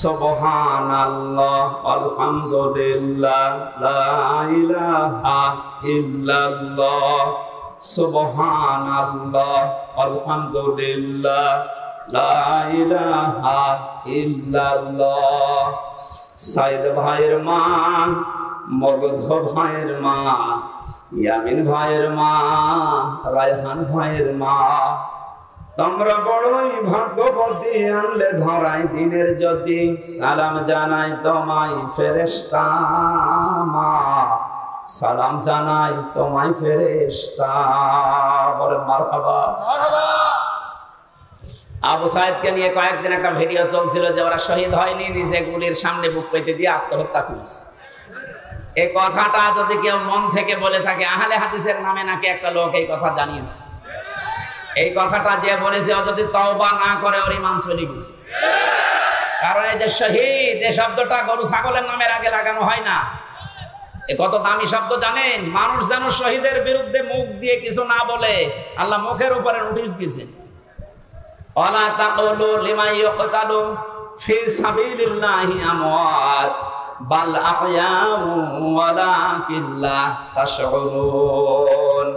সুবহানাল্লাহ আলহামদুলিল্লাহ লা ইলাহা ইল্লাল্লাহ, সুবহানাল্লাহ আলহামদুলিল্লাহ লা ইলাহা ইল্লাল্লাহ। সাইদ ভাইয়ের মা, মগধ ভাইয়ের মা, ইয়ামিন ভাইয়ের মা, রায়হান ভাইয়ের মা, তোমরা বড়ই ভাগ্যবতী, আনলে ধরাই দিনের জ্যোতি, সালাম জানাই তোমায় ফেরেশতা মা, সালাম জানাই তোমায় ফেরেশতা। বলেন মারহাবা। আবু সাইদকে নিয়ে কয়েকদিন একটা ভিডিও চলছিল যে ওরা শহীদ হয়নি, নিজে গুলির সামনে বুক পেতে দিয়ে আত্মহত্যা করেছে। এই কথাটা যদি কেউ মন থেকে বলে থাকে, আহলে হাদিসের নামে নাকি একটা লোক এই কথা জানিয়েছে। এই কথাটা যে বলেছে, ও যদি তওবা না করে ওর ঈমান চলে গেছে। কারণ এই যে শহীদ, এই শব্দটা গরু ছাগলের নামের আগে লাগানো হয় না। এ কত দামি শব্দ জানেন? মানুষ যেন শহীদের বিরুদ্ধে মুখ দিয়ে কিছু না বলে, আল্লাহ মুখের উপরে নোটিশ দিয়েছেন, ওয়ালা তাকুলু লিমা ইউকতালু ফি সাবিলিল্লাহি আমওয়াত বাল আহয়াউ ওয়ালাকিন লা তাশউরুন।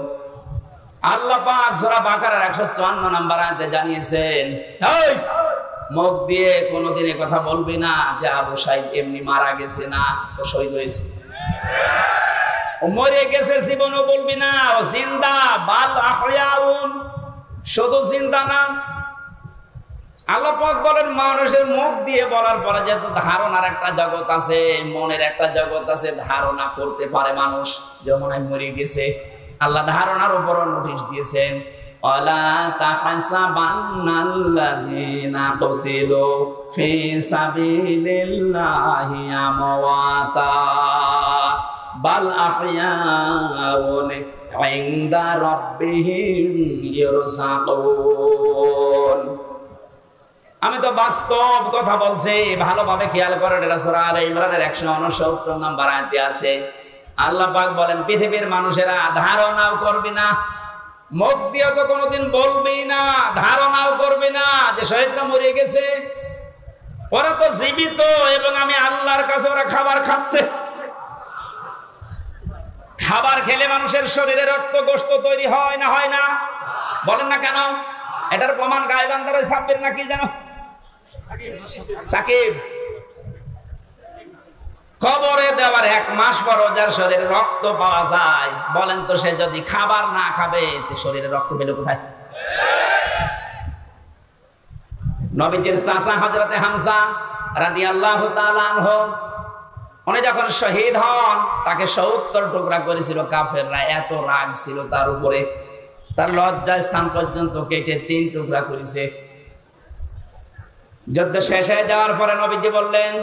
আল্লাহ পাক সূরা বাকারার 154 নম্বর আয়াতে জানিয়েছেন, এই মুখ দিয়ে কোনোদিন এই কথা বলবি না যে আবু সাইদ এমনি মারা গেছে, না ও শহীদ হয়েছে। ও মরে গেছে জীবনও বলবি না, ও জিন্দা, বাল আহয়াউন, শুধু জিন্দা না। আল্লাহ পাক বলেন মানুষের মুখ দিয়ে বলার পরে যেহেতু ধারণার একটা জগৎ আছে, মনের একটা জগৎ আছে, ধারণা করতে পারে মানুষ যে মনে হয় মরে গেছে। আল্লাহ ধারণার উপর নোটিশ দিয়েছেন, ওয়ালা তাহসাবান্নাল্লাযীনা কুতিলু ফি সাবিলিল্লাহি আমওয়াতা বাল আহয়াউন ইনদা রাব্বিহিম ইরযাকুন। আমি তো বাস্তব কথা বলছি, ভালোভাবে খেয়াল করেন। এটা সূরা আলে ইমরানের 169 নম্বর আয়াতে আছে। আল্লাহ পাক বলেন, পৃথিবীর মানুষেরা ধারণাও করবি না, মুখ দিয়ে তো কোনোদিন বলবি না, ধারণাও করবি না যে শহীদরা মরে গেছে। ওরা তো জীবিত, এবং আমি আল্লাহর কাছে ওরা খাবার খাচ্ছে। খাবার খেলে মানুষের শরীরে রক্ত গোশত তৈরি হয় না, হয় না? বলেন না কেন? এটার প্রমাণ গায়বান্দারে সাব্বির নাকি জানো? সাকিব কবরে দেওয়ার 1 মাস পর যার শরীরে রক্ত পাওয়া যায়, বলেন তো সে যদি খাবার না খাবে শরীরে রক্ত পেল কোথায়? নবীজির চাচা হযরতে হামজা রাদিয়াল্লাহু তাআলা আনহু, উনি যখন শহীদ হন তাকে 70 টুকরা করেছিল কাফেররা। এত রাগ ছিল তার উপরে, তার লজ্জা স্থান পর্যন্ত কেটে 3 টুকরা করেছে। যুদ্ধ শেষ হয়ে যাওয়ার পরে নবীজি বললেন,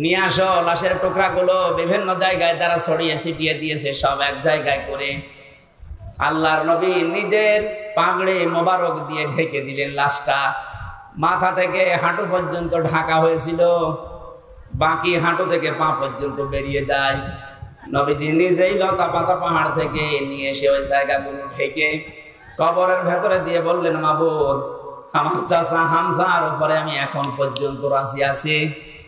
নিয়ে আসো লাশের টুকরাগুলো। বিভিন্ন জায়গায় তারা ছড়িয়ে ছিটিয়ে দিয়েছে, সব এক জায়গায় করে আল্লাহর নবী নিজের পাগড়ি মোবারক দিয়ে ঢেকে দিলেন লাশটা। মাথা থেকে হাঁটু পর্যন্ত ঢাকা হয়েছিল, বাকি হাঁটু থেকে পা পর্যন্ত বেরিয়ে যায়। নবীজি নিজেই লতা পাতা পাহাড় থেকে নিয়ে এসে ওই জায়গাগুলো ঢেকে কবরের ভেতরে দিয়ে বললেন, মাবুদ, আমার চাচা হামজার উপরে আমি এখন পর্যন্ত রাজি আছি,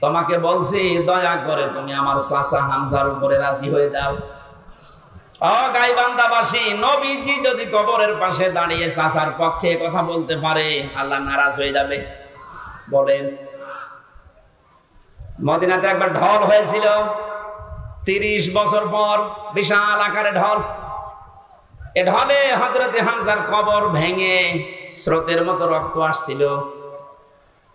তোমাকে বলছি দয়া করে তুমি আমার চাচা হামজার উপরে রাজি হয়ে যাও। ও গাইবান্ধাবাসী, নবীজি যদি কবরের পাশে দাঁড়িয়ে চাচার পক্ষে কথা বলতে পারে, আল্লাহ নারাজ হয়ে যাবে? বলেন। মদিনাতে একবার ঢল হয়েছিল 30 বছর পর, বিশাল আকারে ঢল। এ ঢলে হযরতে হামজার কবর ভেঙে স্রোতের মতো রক্ত আসছিল।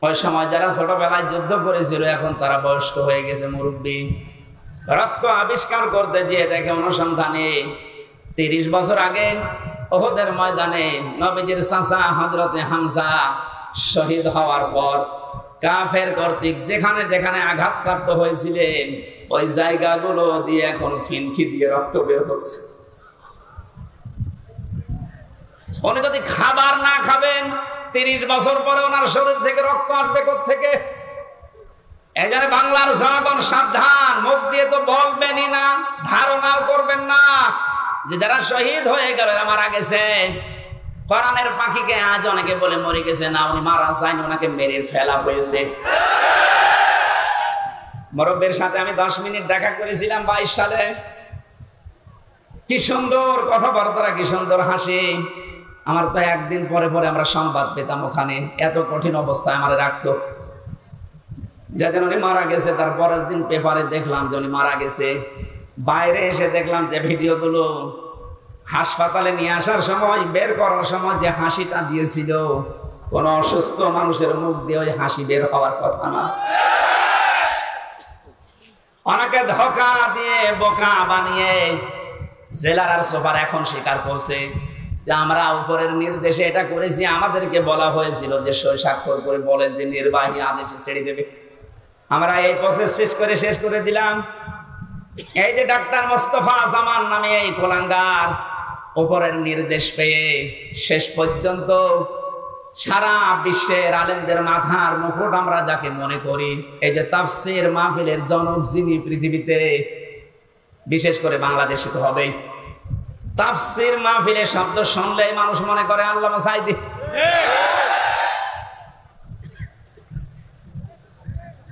ওই সময় যারা ছোটবেলায় যুদ্ধ করেছিল এখন তারা বয়স্ক হয়ে গেছে, মুরব্বী। রক্ত আবিষ্কার করতে গিয়ে দেখে অনুসন্ধানে 30 বছর আগে উহুদের ময়দানে নবীজির চাচা হযরতে হামজা শহীদ হওয়ার পর কাফের কর্তৃক যেখানে যেখানে আঘাতপ্রাপ্ত হয়েছিলেন ওই জায়গাগুলো দিয়ে এখন ফিনকি দিয়ে রক্ত বের হচ্ছে। উনি যদি খাবার না খাবেন 30 বছর পরে ওনার শরীর থেকে রক্ত আসবে কোত্থেকে? এই জন্য বাংলার জনগণ সাবধান, মুখ দিয়ে তো বলবেনই না, ধারণাও করবেন না যে যারা শহীদ হয়ে গেল, মারা গেছে। কোরআনের পাখিকে আজ অনেকে বলে মরে গেছে, না উনি মারা যায়নি, ওনাকে মেরে ফেলা হয়েছে। মুরব্বির সাথে আমি 10 মিনিট দেখা করেছিলাম 22 সালে। কি সুন্দর কথাবার্তা, কি সুন্দর হাসি। আমার তো একদিন পরে পরে আমরা সংবাদ পেতাম ওখানে, এত কঠিন অবস্থায় আমার রাখতো। যেদিন উনি মারা গেছে তার পরের দিন পেপারে দেখলাম যে উনি মারা গেছে। বাইরে এসে দেখলাম যে ভিডিওগুলো, হাসপাতালে নিয়ে আসার সময়, বের করার সময় যে হাসিটা দিয়েছিল, কোন অসুস্থ মানুষের মুখ দিয়ে ওই হাসি বের হওয়ার কথা না। অনেকে ধোঁকা দিয়ে বোকা বানিয়ে জেলার আর সুপার এখন স্বীকার করছে যে আমরা উপরের নির্দেশে এটা করেছি, আমাদেরকে বলা হয়েছিল যে সই স্বাক্ষর করে বলেন যে নির্বাহী আদেশে ছেড়ে দেবে। আমরা এই প্রসেস শেষ করে দিলাম। এই যে ডাক্তার মোস্তফা জামান নামে এই কোলাঙ্গার উপরের নির্দেশ পেয়ে শেষ পর্যন্ত সারা বিশ্বের আলেমদের মাথার মুকুট আমরা যাকে মনে করি, এই যে তাফসীর মাহফিলের জনক যিনি পৃথিবীতে, বিশেষ করে বাংলাদেশে তো হবেই। তাফসীর মাহফিলের শব্দ শুনলেই মানুষ মনে করে আল্লামা সাঈদী।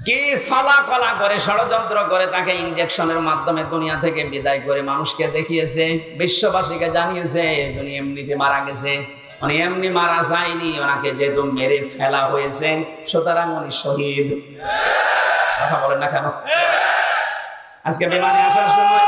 কি ছলা কলা করে ষড়যন্ত্র করে তাকে ইনজেকশনের মাধ্যমে দুনিয়া থেকে বিদায় করে মানুষকে দেখিয়েছে, বিশ্ববাসীকে জানিয়েছে উনি এমনিতে মারা গেছে। উনি এমনি মারা যায়নি, ওনাকে যেহেতু মেরে ফেলা হয়েছে সুতরাং উনি শহীদ। কথা বলেন না কেন? আজকে বিমানে আসার সময়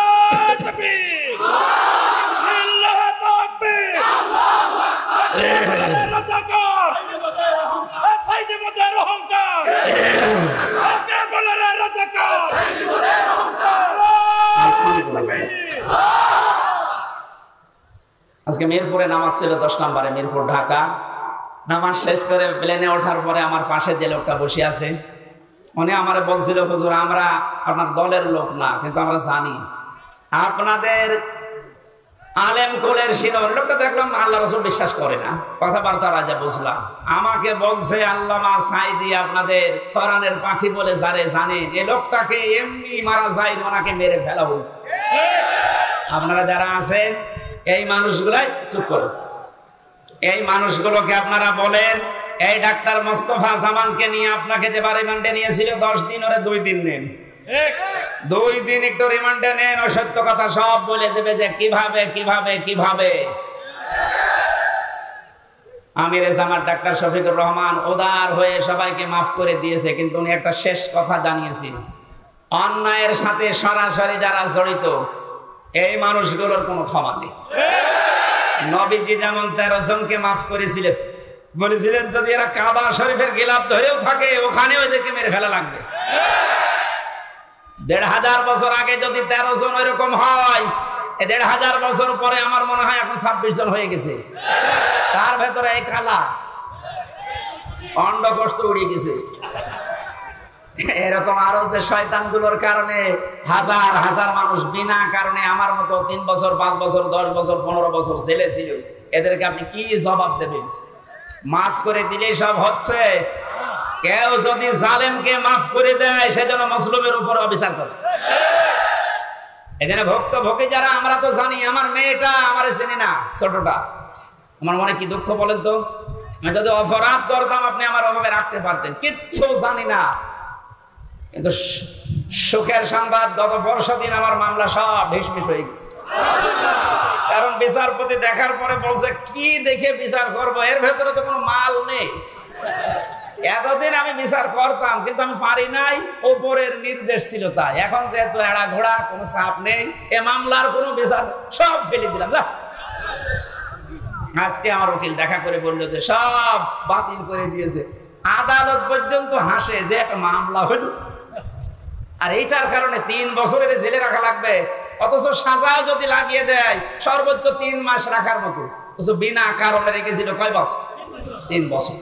আজকে মিরপুরে নামাজ ছিল 10 নম্বরে, মিরপুর ঢাকা। নামাজ শেষ করে প্লেনে ওঠার পরে আমার পাশে যে লোকটা বসে আছে উনি আমারে বলছিল, হুজুর আমরা আপনার দলের লোক না, কিন্তু আমরা জানি আপনাদের আলেম কোলের শিরোর। লোকটা দেখলাম আল্লাহ রাসূল বিশ্বাস করে না, কথাবার্তা রাজা বুঝলাম। আমাকে বলছে আল্লামা সাঈদী আপনাদের কোরআনের পাখি বলে যারে জানেন, এই লোকটাকে এমনি মারা যায়, ওনাকে মেরে ফেলা হয়েছে। আপনারা যারা আছেন এই মানুষগুলাই চুপ করে, এই মানুষগুলোকে আপনারা বলেন এই ডাক্তার মোস্তফা জামানকে নিয়ে আপনাকে যে রিমান্ডে নিয়েছিল 10 দিন, ওরে 2 দিন নেন। 2 দিন একটু রিমান্ডে নেন, ও সত্য কথা সব বলে দেবে যে কিভাবে কিভাবে কিভাবে। আমিরে জামাত ডাক্তার শফিকুর রহমান উদার হয়ে সবাইকে মাফ করে দিয়েছে, কিন্তু উনি একটা শেষ কথা জানিয়েছেন, অন্যায়ের সাথে সরাসরি যারা জড়িত এই মানুষগুলোর কোনো ক্ষমা নেই। নবীজি যেমন 13 জনকে মাফ করেছিলেন, বলেছিলেন যদি এরা কাবা শরীফের গিলাফ ধরেও থাকে ওখানে ওদেরকে মেরে ফেলা লাগবে। 1500 বছর আগে যদি 13 জন এরকম হয়, 1500 বছর পরে আমার মনে হয় এখন 26 জন হয়ে গেছে। তার ভেতরে এই কালা অন্ডকোষ তো উড়ে গেছে। এরকম আরো যে শয়তানগুলোর কারণে হাজার হাজার মানুষ বিনা কারণে আমার মতো 3 বছর 5 বছর 10 বছর 15 বছর জেলে ছিল, এদেরকে আপনি কি জবাব দেবেন? মাফ করে দিলেই সব হচ্ছে? কেউ যদি জালেমকে মাফ করে দেয় সেজন্য মুসলিমের উপর অবিচার করে। এখানে ভক্ত ভোগে যারা, আমরা তো জানি আমার মেয়েটা আমারে চেনে না, ছোটটা, আমার মনে কি দুঃখ বলেন তো। আমি যদি অপরাধ করতাম আপনি আমার অভাবে রাখতে পারতেন, কিচ্ছু জানি না। কিন্তু সুখের সংবাদ, গত বর্ষদিন আমার মামলা সব ঢিসমিস হয়ে গেছে। কারণ বিচারপতি দেখার পরে বলছে কি দেখে বিচার করব, এর ভেতরে তো কোনো মাল নেই। এতদিন আমি বিচার করতাম কিন্তু আমি পারি নাই, ওপরের নির্দেশ ছিল তাই। এখন যেহেতু এড়া ঘোড়া, কোনো চাপ নেই, এ মামলার কোনো বিচার সব ফেলে দিলাম। আজকে আমার উকিল দেখা করে বললো যে সব বাতিল করে দিয়েছে। আদালত পর্যন্ত হাসে যে একটা মামলা হইল, আর এইটার কারণে 3 বছরের জেলে রাখা লাগবে, অথচ সাজাও যদি লাগিয়ে দেয় সর্বোচ্চ 3 মাস রাখার মতো, অথচ বিনা কারণে রেখেছিল কয় বছর? 3 বছর।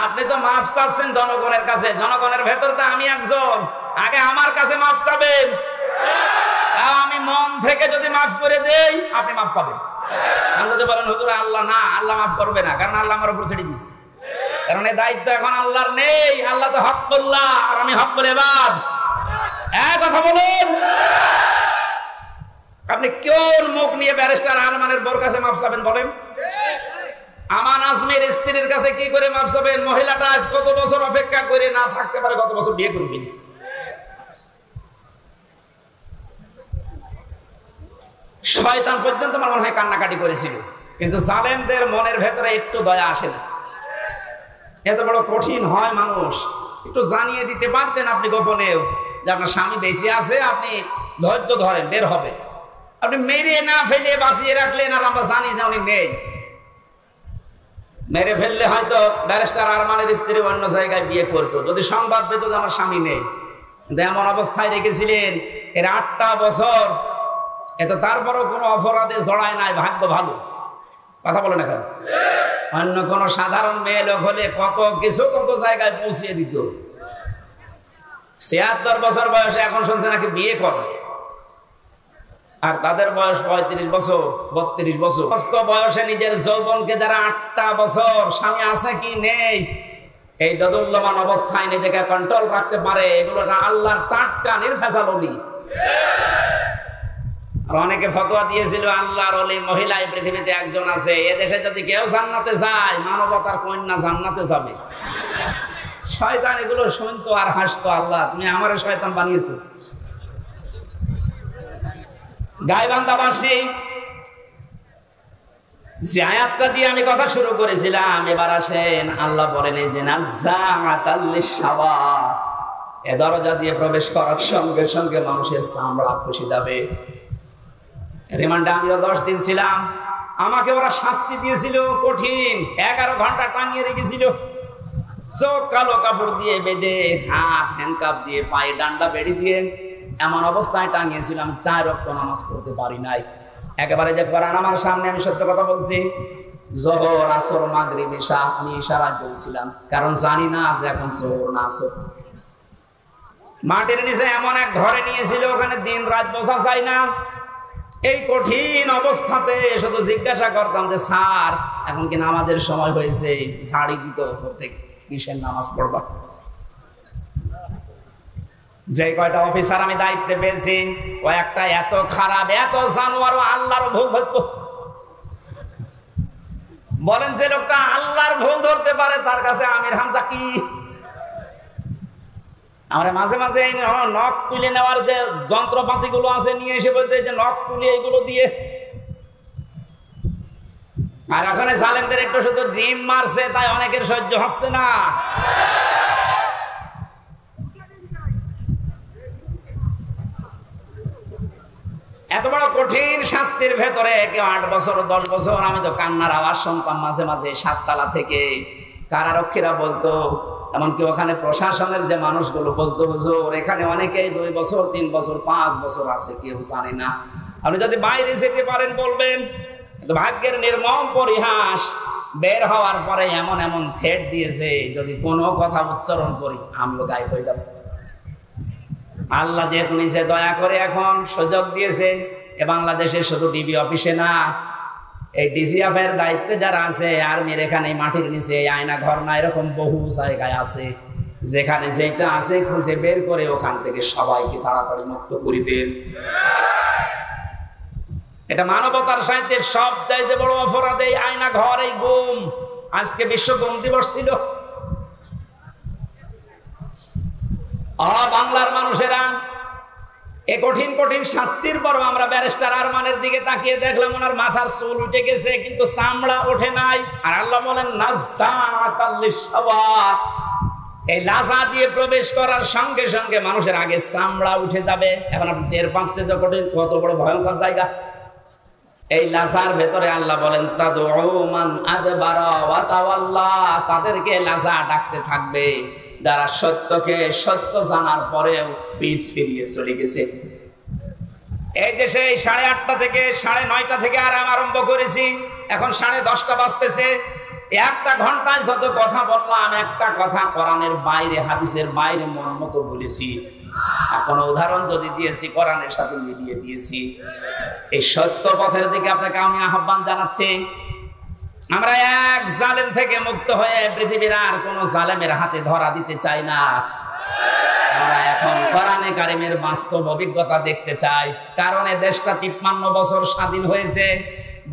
আপনি তো মাফ চাচ্ছেন জনগণের কাছে, জনগণের ভেতর তো আমি একজন, আগে আমার কাছে মাফ চাবেন। আমি মন থেকে যদি মাফ করে দেই আপনি মাফ পাবেন। আমি যদি বলেন হুজুর আল্লাহ না, আল্লাহ মাফ করবে না, কারণ আল্লাহ আমার উপর ছেড়ে দিয়েছে। কারণ এই দায়িত্ব এখন আল্লাহর নেই, আল্লাহ তো হককুল্লাহ আর আমি হকুল ইবাদ। এক কথা বলুন, আপনি কোন মুখ নিয়ে ব্যারিস্টার আরমানের বোর কাছে মাফ চাবেন বলেন? আমান আজমের স্ত্রীর কাছে কি করে মাফ চাবেন? মহিলাটা আজ কত বছর অপেক্ষা করে না থাকতে পারে, কত বছর বিয়ে করে ফেলেছে। শয়তান পর্যন্ত আমার মনে হয় কান্নাকাটি করেছিল, কিন্তু জালেমদের মনের ভেতরে একটু দয়া আসে না। এত বড় কঠিন হয় মানুষ, একটু জানিয়ে দিতে পারতেন আপনি গোপনেও যে আপনার স্বামী বেঁচে আছে, আপনি ধৈর্য ধরেন, বের হবে। আপনি মেরে না ফেলে বাঁচিয়ে রাখলেন, আর আমরা জানি যে উনি নেই। মেরে ফেললে হয়তো ব্যারিস্টার আরমানের স্ত্রী অন্য জায়গায় বিয়ে করতো, যদি সংবাদ পেত যে আমার স্বামী নেই। কিন্তু এমন অবস্থায় রেখেছিলেন এর 8টা বছর, এত তারপরও কোনো অপরাধে জড়ায় নাই, ভাগ্য ভালো। কথা বলে না কেন? অন্য কোন সাধারণ মেয়ে লোক হলে কত কিছু কত জায়গায় পৌঁছিয়ে দিত। 76 বছর বয়সে এখন শুনছে নাকি বিয়ে করবে, আর তাদের বয়স 35 বছর 32 বছর। বয়সে নিজের যৌবনকে যারা 8টা বছর স্বামী আছে কি নেই এই দদুল্যমান অবস্থায় নিজেকে কন্ট্রোল রাখতে পারে, এগুলো আল্লাহর টাটকা নির্ভেজাল ওলি। আর অনেকে ফতোয়া দিয়েছিল আল্লাহর ওলি মহিলা এই পৃথিবীতে একজন আছে, এদেশে যদি কেউ জান্নাতে যায় মানবতার কন্যা জান্নাতে যাবে। শয়তান এগুলো শুনতো আর হাসতো, আল্লাহ তুমি আমারে শয়তান বানিয়েছো। গাইবান্ধাবাসী যে আয়াতটা দিয়ে আমি কথা শুরু করেছিলাম, এবার আসেন আল্লাহ বলেন যে নাযাআতাল লিশাওয়া, এ দরজা দিয়ে প্রবেশ করার সঙ্গে সঙ্গে মানুষের চামড়া খুশি যাবে। রিমান্ডে আমিও 10 দিন ছিলাম, আমাকে ওরা শাস্তি দিয়েছিল কঠিন, 11 ঘন্টা টাঙিয়ে রেখেছিল, চোখ কালো কাপড় দিয়ে বেঁধে, হাত হ্যান্ডকাপ দিয়ে, পায়ে ডান্ডা বেড়ি দিয়ে এমন অবস্থায় টাঙিয়েছিলাম 4 ওয়াক্ত নামাজ পড়তে পারি নাই। একেবারে যে কোরআন আমার সামনে, আমি সত্য কথা বলছি, যোহর আসর মাগরিব ইশা আমি ইশারায় বলছিলাম, কারণ জানি না যে এখন যোহর না আসর। মাটির নিচে এমন এক ঘরে নিয়েছিল, ওখানে দিন রাত বসা যায় না। এই কঠিন অবস্থাতে শুধু জিজ্ঞাসা করতাম যে স্যার এখন কি নামাজের সময় হয়েছে, ছাড়ি দিত উপর থেকে, কিসের নামাজ পড়বা। যে কয়টা অফিসার আমি দায়িত্বে পেয়েছি, ও একটা এত খারাপ, এত জানোয়ার, আল্লাহর ভুল ধরতো। বলেন যে লোকটা আল্লাহর ভুল ধরতে পারে তার কাছে আমির হামজা কি? আমরা মাঝে মাঝে এই নখ তুলে নেওয়ার যে যন্ত্রপাতি গুলো আছে নিয়ে এসে বলতে যে নখ তুলে এইগুলো দিয়ে, আর ওখানে জালেমদের একটু শুধু ডিম মারছে তাই অনেকের সহ্য হচ্ছে না। এত বড় কঠিন শাস্তির ভেতরে কেউ 8 বছর 10 বছর, আমি তো কান্নার আওয়াজ শুনতাম মাঝে মাঝে 7 তলা থেকে। কারারক্ষীরা বলতো, এমনকি ওখানে প্রশাসনের যে মানুষগুলো বলতো, হুজুর এখানে অনেকেই 2 বছর 3 বছর 5 বছর আছে, কেউ জানে না। আপনি যদি বাইরে যেতে পারেন বলবেন। ভাগ্যের নির্মম পরিহাস, বের হওয়ার পরে এমন এমন থ্রেট দিয়েছে, যদি কোনো কথা উচ্চারণ করি আমিও গায়েব হয়ে যাব। আল্লাহ যেহেতু নিচে দয়া করে এখন সুযোগ দিয়েছে, এ বাংলাদেশে শুধু ডিবি অফিসে না, এই ডিজিএফ এর দায়িত্বে যারা আছে, আর্মির এখানে মাটির নিচে আয়না ঘর না, এরকম বহু জায়গায় আছে যেখানে যেটা আছে খুঁজে বের করে ওখান থেকে সবাইকে তাড়াতাড়ি মুক্ত করে দেন। এটা মানবতার সাহিত্যের সবচাইতে বড় অপরাধ, এই আয়না ঘর, এই গুম। আজকে বিশ্ব গুম দিবস ছিল। বাংলার মানুষেরা এ কঠিন কঠিন শাস্তির পরও আমরা ব্যারিস্টার আরমানের দিকে তাকিয়ে দেখলাম ওনার মাথার চুল উঠে গেছে কিন্তু চামড়া ওঠে নাই। আর আল্লাহ বলেন নাযাতাল লিশাওয়া, এই লাজা দিয়ে প্রবেশ করার সঙ্গে সঙ্গে মানুষের আগে চামড়া উঠে যাবে। এখন আপনি টের পাচ্ছেন যে কত বড় ভয়ঙ্কর জায়গা। এই লাজার ভেতরে আল্লাহ বলেন তাদউ মান আদবারা ওয়া তাওয়াল্লা, তাদেরকে লাজা ডাকতে থাকবে যারা সত্যকে সত্য জানার পরেও পিঠ ফিরিয়ে চলে গেছে। এই দেশে 8:30 থেকে 9:30 থেকে আরাম আরম্ভ করেছি, এখন 10:30 বাজতেছে। একটা ঘন্টায় যত কথা বললাম, একটা কথা কোরআনের বাইরে, হাদিসের বাইরে মন মতো বলেছি। এখন উদাহরণ যদি দিয়েছি কোরআনের সাথে মিলিয়ে দিয়েছি। এই সত্য পথের দিকে আপনাকে আমি আহ্বান জানাচ্ছি। আমরা এক জালেম থেকে মুক্ত হয়ে পৃথিবীর আর কোন জালেমের হাতে ধরা দিতে চাই না। আমরা এখন কোরআনে কারিমের বাস্তব অভিজ্ঞতা দেখতে চাই। কারণ এই দেশটা 53 বছর স্বাধীন হয়েছে,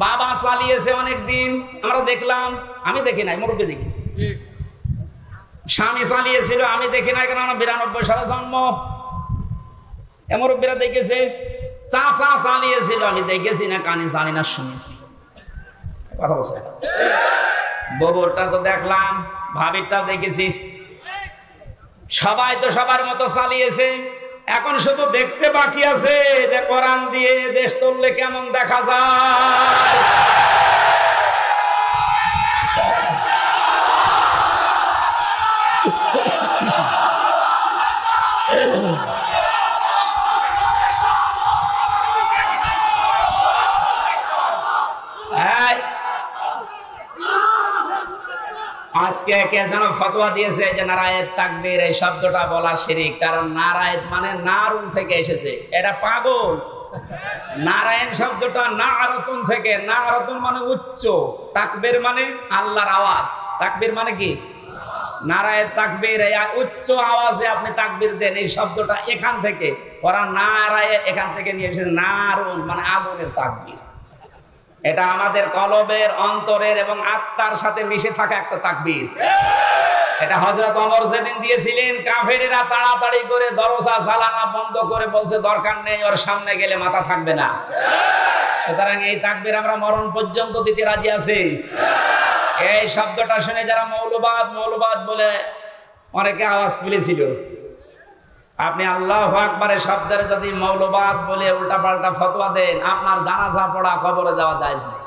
বাবা চালিয়েছে অনেক দিন। আমরা দেখলাম, আমি দেখি নাই, মুরব্বী দেখেছি। স্বামী চালিয়েছিল, আমি দেখি নাই, কারণ 92 সালে জন্ম। এ মুরব্বীরা দেখেছে। চাচা চালিয়েছিল, আমি দেখেছি না, কানে জানি না, শুনেছি। কথা বলছে। ববরটা তো দেখলাম, ভাবিরটা দেখেছি। সবাই তো সবার মতো চালিয়েছে। এখন শুধু দেখতে বাকি আছে যে কোরআন দিয়ে দেশ চললে কেমন দেখা যায়। আজকে কে যেন ফতোয়া দিয়েছে যে নারায়েত তাকবীর এই শব্দটা বলা শিরক। কারণ নারায়েত মানে নারুন থেকে এসেছে, এটা পাগল। নারায়ণ শব্দটা নারতুন থেকে, নারতুন মানে উচ্চ, তাকবীর মানে আল্লাহর আওয়াজ। তাকবীর মানে কি? নারায়েত তাকবীর, এই উচ্চ আওয়াজে আপনি তাকবীর দেন, এই শব্দটা এখান থেকে। ওরা নারায়ে এখান থেকে নিয়ে এসেছে, নারুন মানে আগুনের তাকবীর। এটা আমাদের কলবের, অন্তরের এবং আত্মার সাথে মিশে থাকা একটা তাকবীর। এটা হযরত ওমর যেদিন দিয়েছিলেন, কাফেরেরা তাড়াতাড়ি করে দরজা জ্বালানা বন্ধ করে বলছে দরকার নেই, ওর সামনে গেলে মাথা থাকবে না। সুতরাং এই তাকবীর আমরা মরণ পর্যন্ত দিতে রাজি আছি। এই শব্দটা শুনে যারা মৌলবাদ বলে অনেকে আওয়াজ তুলেছিল, আপনি আল্লাহু আকবারের শব্দের যদি মৌলবাদ বলে উল্টাপাল্টা ফতোয়া দেন, আপনার জানাজা পড়া, কবরে যাওয়া জায়েজ নেই।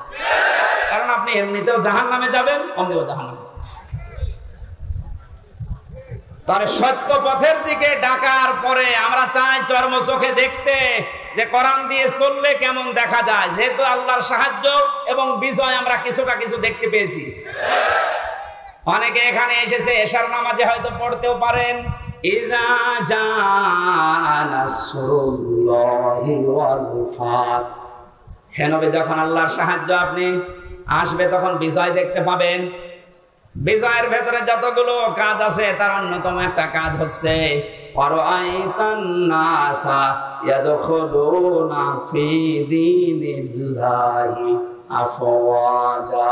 কারণ আপনি এমনিতেও জাহান্নামে যাবেন, অমনিও জাহান্নামে। তাহলে সত্য পথের দিকে ডাকার পরে আমরা চাই চর্ম চোখে দেখতে যে কোরআন দিয়ে চললে কেমন দেখা যায়। যেহেতু আল্লাহর সাহায্য এবং বিজয় আমরা কিছু দেখতে পেয়েছি। অনেকে এখানে এসেছে, এশার নামাজে হয়তো পড়তেও পারেন, ইযা জাআ নাসরুল্লাহি ওয়াল ফাত। হে নবী, যখন আল্লাহর সাহায্য আপনি আসবে তখন বিজয় দেখতে পাবেন। বিজয়ের ভেতরে যতগুলো কাজ আছে তার অন্যতম একটা কাজ হচ্ছে ওয়ারাআইতান নাসা ইয়াদখুলুনা ফি দীনিল্লাহি আফওয়াজা।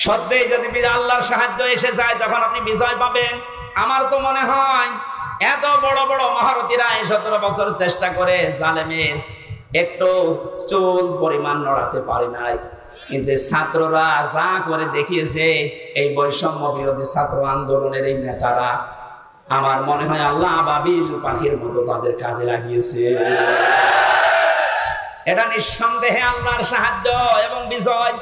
সত্যি যদি আল্লাহর সাহায্য এসে যায় তখন আপনি বিজয় পাবেন। আমার তো মনে হয় এত বড় বড় মহারথীরা 17 বছর চেষ্টা করে জালেমের একটু চুল পরিমাণ নড়াতে পারে নাই, কিন্তু ছাত্ররা যা করে দেখিয়েছে, এই বৈষম্য বিরোধী ছাত্র আন্দোলনের এই নেতারা, আমার মনে হয় আল্লাহ আবাবিল পাখির মতো তাদের কাজে লাগিয়েছে। এটা নিঃসন্দেহে আল্লাহর সাহায্য এবং বিজয়।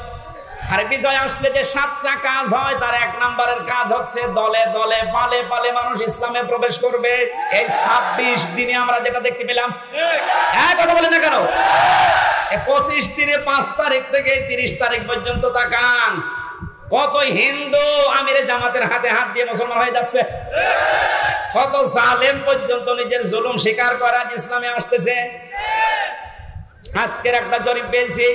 আর বিজয় আসলে যে 7টা কাজ হয়, তার 1 নম্বরের কাজ হচ্ছে দলে দলে পালে পালে মানুষ ইসলামে প্রবেশ করবে। এই 26 দিনে আমরা যেটা দেখতে পেলাম, কথা বলেন না কেন? 25 দিনে 5 তারিখ থেকে 30 তারিখ পর্যন্ত তাকান, কত হিন্দু আমিরে জামাতের হাতে হাত দিয়ে মুসলমান হয়ে যাচ্ছে, কত জালেম পর্যন্ত নিজের জুলুম স্বীকার করা ইসলামে আসতেছে। আজকের একটা জরিপ পেয়েছি,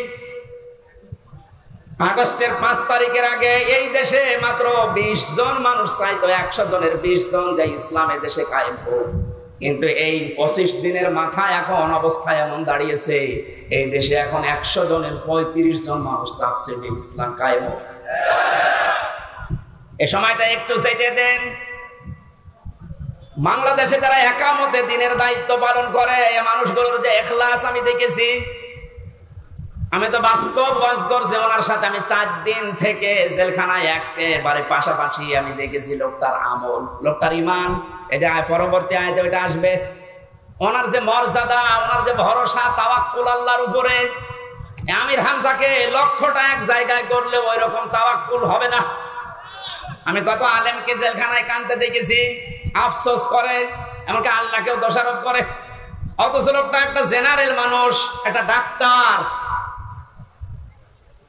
আগস্টের 5 তারিখের আগে এই দেশে মাত্র 20 জন মানুষ চাইতো 100 জনের 20 জন যে ইসলামে দেশে কায়েম হোক। কিন্তু এই 25 দিনের মাথায় এখন অবস্থা এমন দাঁড়িয়েছে, এই দেশে এখন 100 জনের 35 জন মানুষ চাচ্ছে যে ইসলাম কায়েম হোক। এই সময়টা একটু চাইতে দেন। বাংলাদেশে যারা একামতে দিনের দায়িত্ব পালন করে এই মানুষগুলোর যে ইখলাস আমি দেখেছি। আমি তো বাস্তব ওয়াজ করছি ওনার সাথে, আমি 4 দিন থেকে জেলখানায় একেবারে পাশাপাশি আমি দেখেছি লোকটার আমল, লোকটার ঈমান। এটা পরবর্তী আয়াতে ওইটা আসবে। ওনার যে মর্যাদা, ওনার যে ভরসা, তাওয়াক্কুল আল্লাহর উপরে। আমির হামজাকে লক্ষ্যটা এক জায়গায় করলে ওই রকম তাওয়াক্কুল হবে না। আমি কত আলেমকে জেলখানায় কাঁদতে দেখেছি, আফসোস করে, এমনকি আল্লাহকেও দোষারোপ করে। অথচ লোকটা একটা জেনারেল মানুষ, একটা ডাক্তার।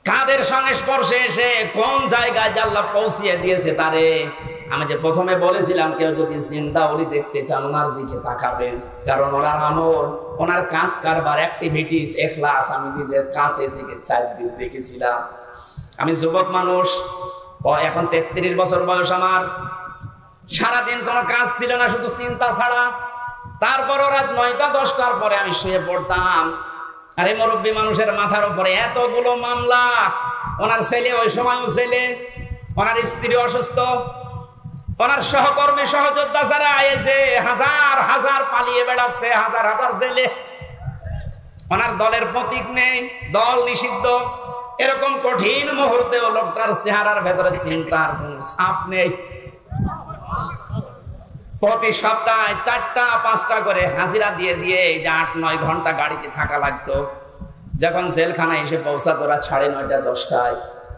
কাদের সংস্পর্শে এসে কোন জায়গায় আল্লাহ পৌঁছিয়ে দিয়েছে তারে। আমি যে প্রথমে বলেছিলাম কেউ যদি জিন্দা ওলি দেখতে চান ওনার দিকে তাকাবেন, কারণ ওনার আমল, ওনার কাজ কারবার, অ্যাক্টিভিটিস, ইখলাস আমি নিজের কাছের দিকে 4 দিন দেখেছিলাম। আমি যুবক মানুষ, এখন 33 বছর বয়স আমার। সারাদিন কোনো কাজ ছিল না, শুধু চিন্তা ছাড়া। তারপর রাত 9টা 10টার পরে আমি শুয়ে পড়তাম। আরে মুরব্বী মানুষের মাথার উপরে এতগুলো মামলা। ওনার ছেলে ওই সময়ও ছেলে, ওনার স্ত্রী অসুস্থ, ওনার সহকর্মী সহযোদ্ধা যারা এসে হাজার হাজার পালিয়ে বেড়াচ্ছে, হাজার হাজার ছেলে। ওনার দলের প্রতীক নেই, দল নিষিদ্ধ। এরকম কঠিন মুহূর্তে লোকটার চেহারার ভেতরে চিন্তার কোন ছাপ নেই। প্রতি সপ্তাহে 4টা 5টা করে হাজিরা দিয়ে দিয়ে এই যে 8-9 ঘন্টা গাড়িতে থাকা লাগতো। যখন জেলখানায় এসে পৌঁছাতো রাত 9:30 10টায়,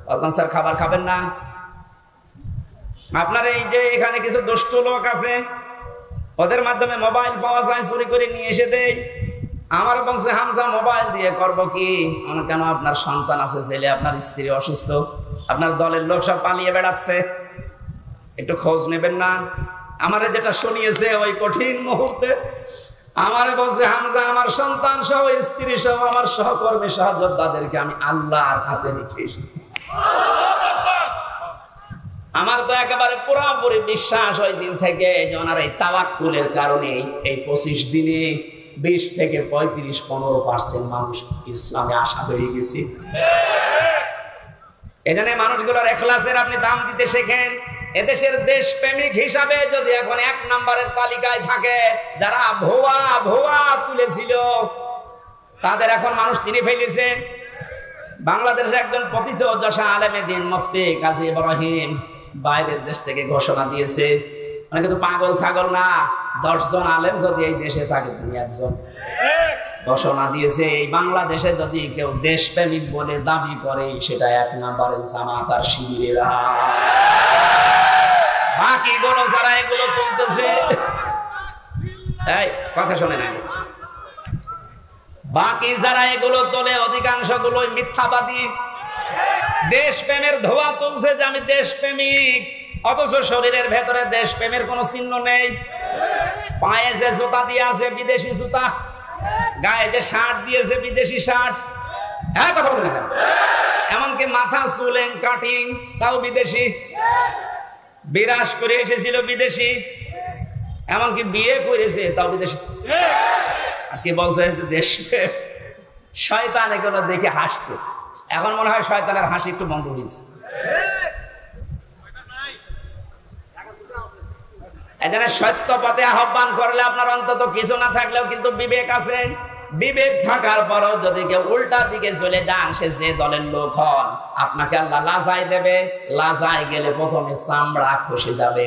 তখন স্যার খাবার খাবেন না? আপনার এই যে এখানে কিছু দুষ্ট লোক আছে, ওদের মাধ্যমে মোবাইল পাওয়া যায়, চুরি করে নিয়ে এসে দেয়। আমার বংশে হামজা মোবাইল দিয়ে করব কি? কেন আপনার সন্তান আছে, ছেলে, আপনার স্ত্রী অসুস্থ, আপনার দলের লোক সব পালিয়ে বেড়াচ্ছে, একটু খোঁজ নেবেন না? আমারে যেটা শুনিয়েছে ওই কঠিন মুহূর্তে আমারে বলছে, হামজা আমার সন্তান সহ, স্ত্রী সহ, আমার সহকর্মী সহযোদ্ধাদেরকে আমি আল্লাহর হাতে রেখে এসেছি। আমার তো একেবারে পুরোপুরি বিশ্বাস ওই দিন থেকে যে ওনার এই তাওয়াক্কুলের কারণে এই 25 দিনে 20 থেকে 35-15% মানুষ ইসলামে আসা বেরিয়ে গেছে। এখানে মানুষগুলোর ইখলাসের আপনি দাম দিতে শেখেন। এদেশের দেশপ্রেমিক হিসাবে যদি এখন 1 নম্বরের তালিকায় থাকে যারা ভুয়া ভুয়া তুলেছিল, তাদের এখন মানুষ চিনে ফেলেছে। বাংলাদেশে একজন প্রতিযশা আলেমে দিন মুফতি কাজী ইব্রাহিম বাইরের দেশ থেকে ঘোষণা দিয়েছে, মানে কিন্তু পাগল ছাগল না, 10 জন আলেম যদি এই দেশে থাকে তিনি একজন। ঘোষণা দিয়েছে এই বাংলাদেশে যদি কেউ দেশপ্রেমিক বলে দাবি করে সেটা 1 নম্বরে জামাত আর শিবিরেরা। বাকি গুলো যারা এগুলো বলতেছে, এই কথা শুনে নাই, বাকি যারা এগুলো তোলে অধিকাংশ গুলোই মিথ্যাবাদী। দেশপ্রেমের ধোয়া তুলছে যে আমি দেশপ্রেমিক, অথচ শরীরের ভেতরে দেশপ্রেমের কোনো চিহ্ন নেই। পায়ে যে জুতা দিয়ে আছে বিদেশি জুতা, গায়ে যে শার্ট দিয়েছে বিদেশি শার্ট, হ্যাঁ কথা বলে না, এমনকি মাথা চুলেন কাটিং তাও বিদেশি, বিরাজ করে এসেছিল বিদেশি, এমনকি বিয়ে করেছে তাও বিদেশি। আর কি বলছে দেশে শয়তান এগুলো দেখে হাসতো, এখন মনে হয় শয়তানের হাসি একটু বন্ধ হয়েছে। এখানে সত্য পথে আহ্বান করলে আপনার অন্তত কিছু না থাকলেও কিন্তু বিবেক আছে। বিবেক থাকার পরও যদি কেউ উল্টা দিকে চলে যান, সে যে দলের লোক হন, আপনাকে আল্লাহ লাজাই দেবে। লাজাই গেলে প্রথমে চামড়া খসে যাবে।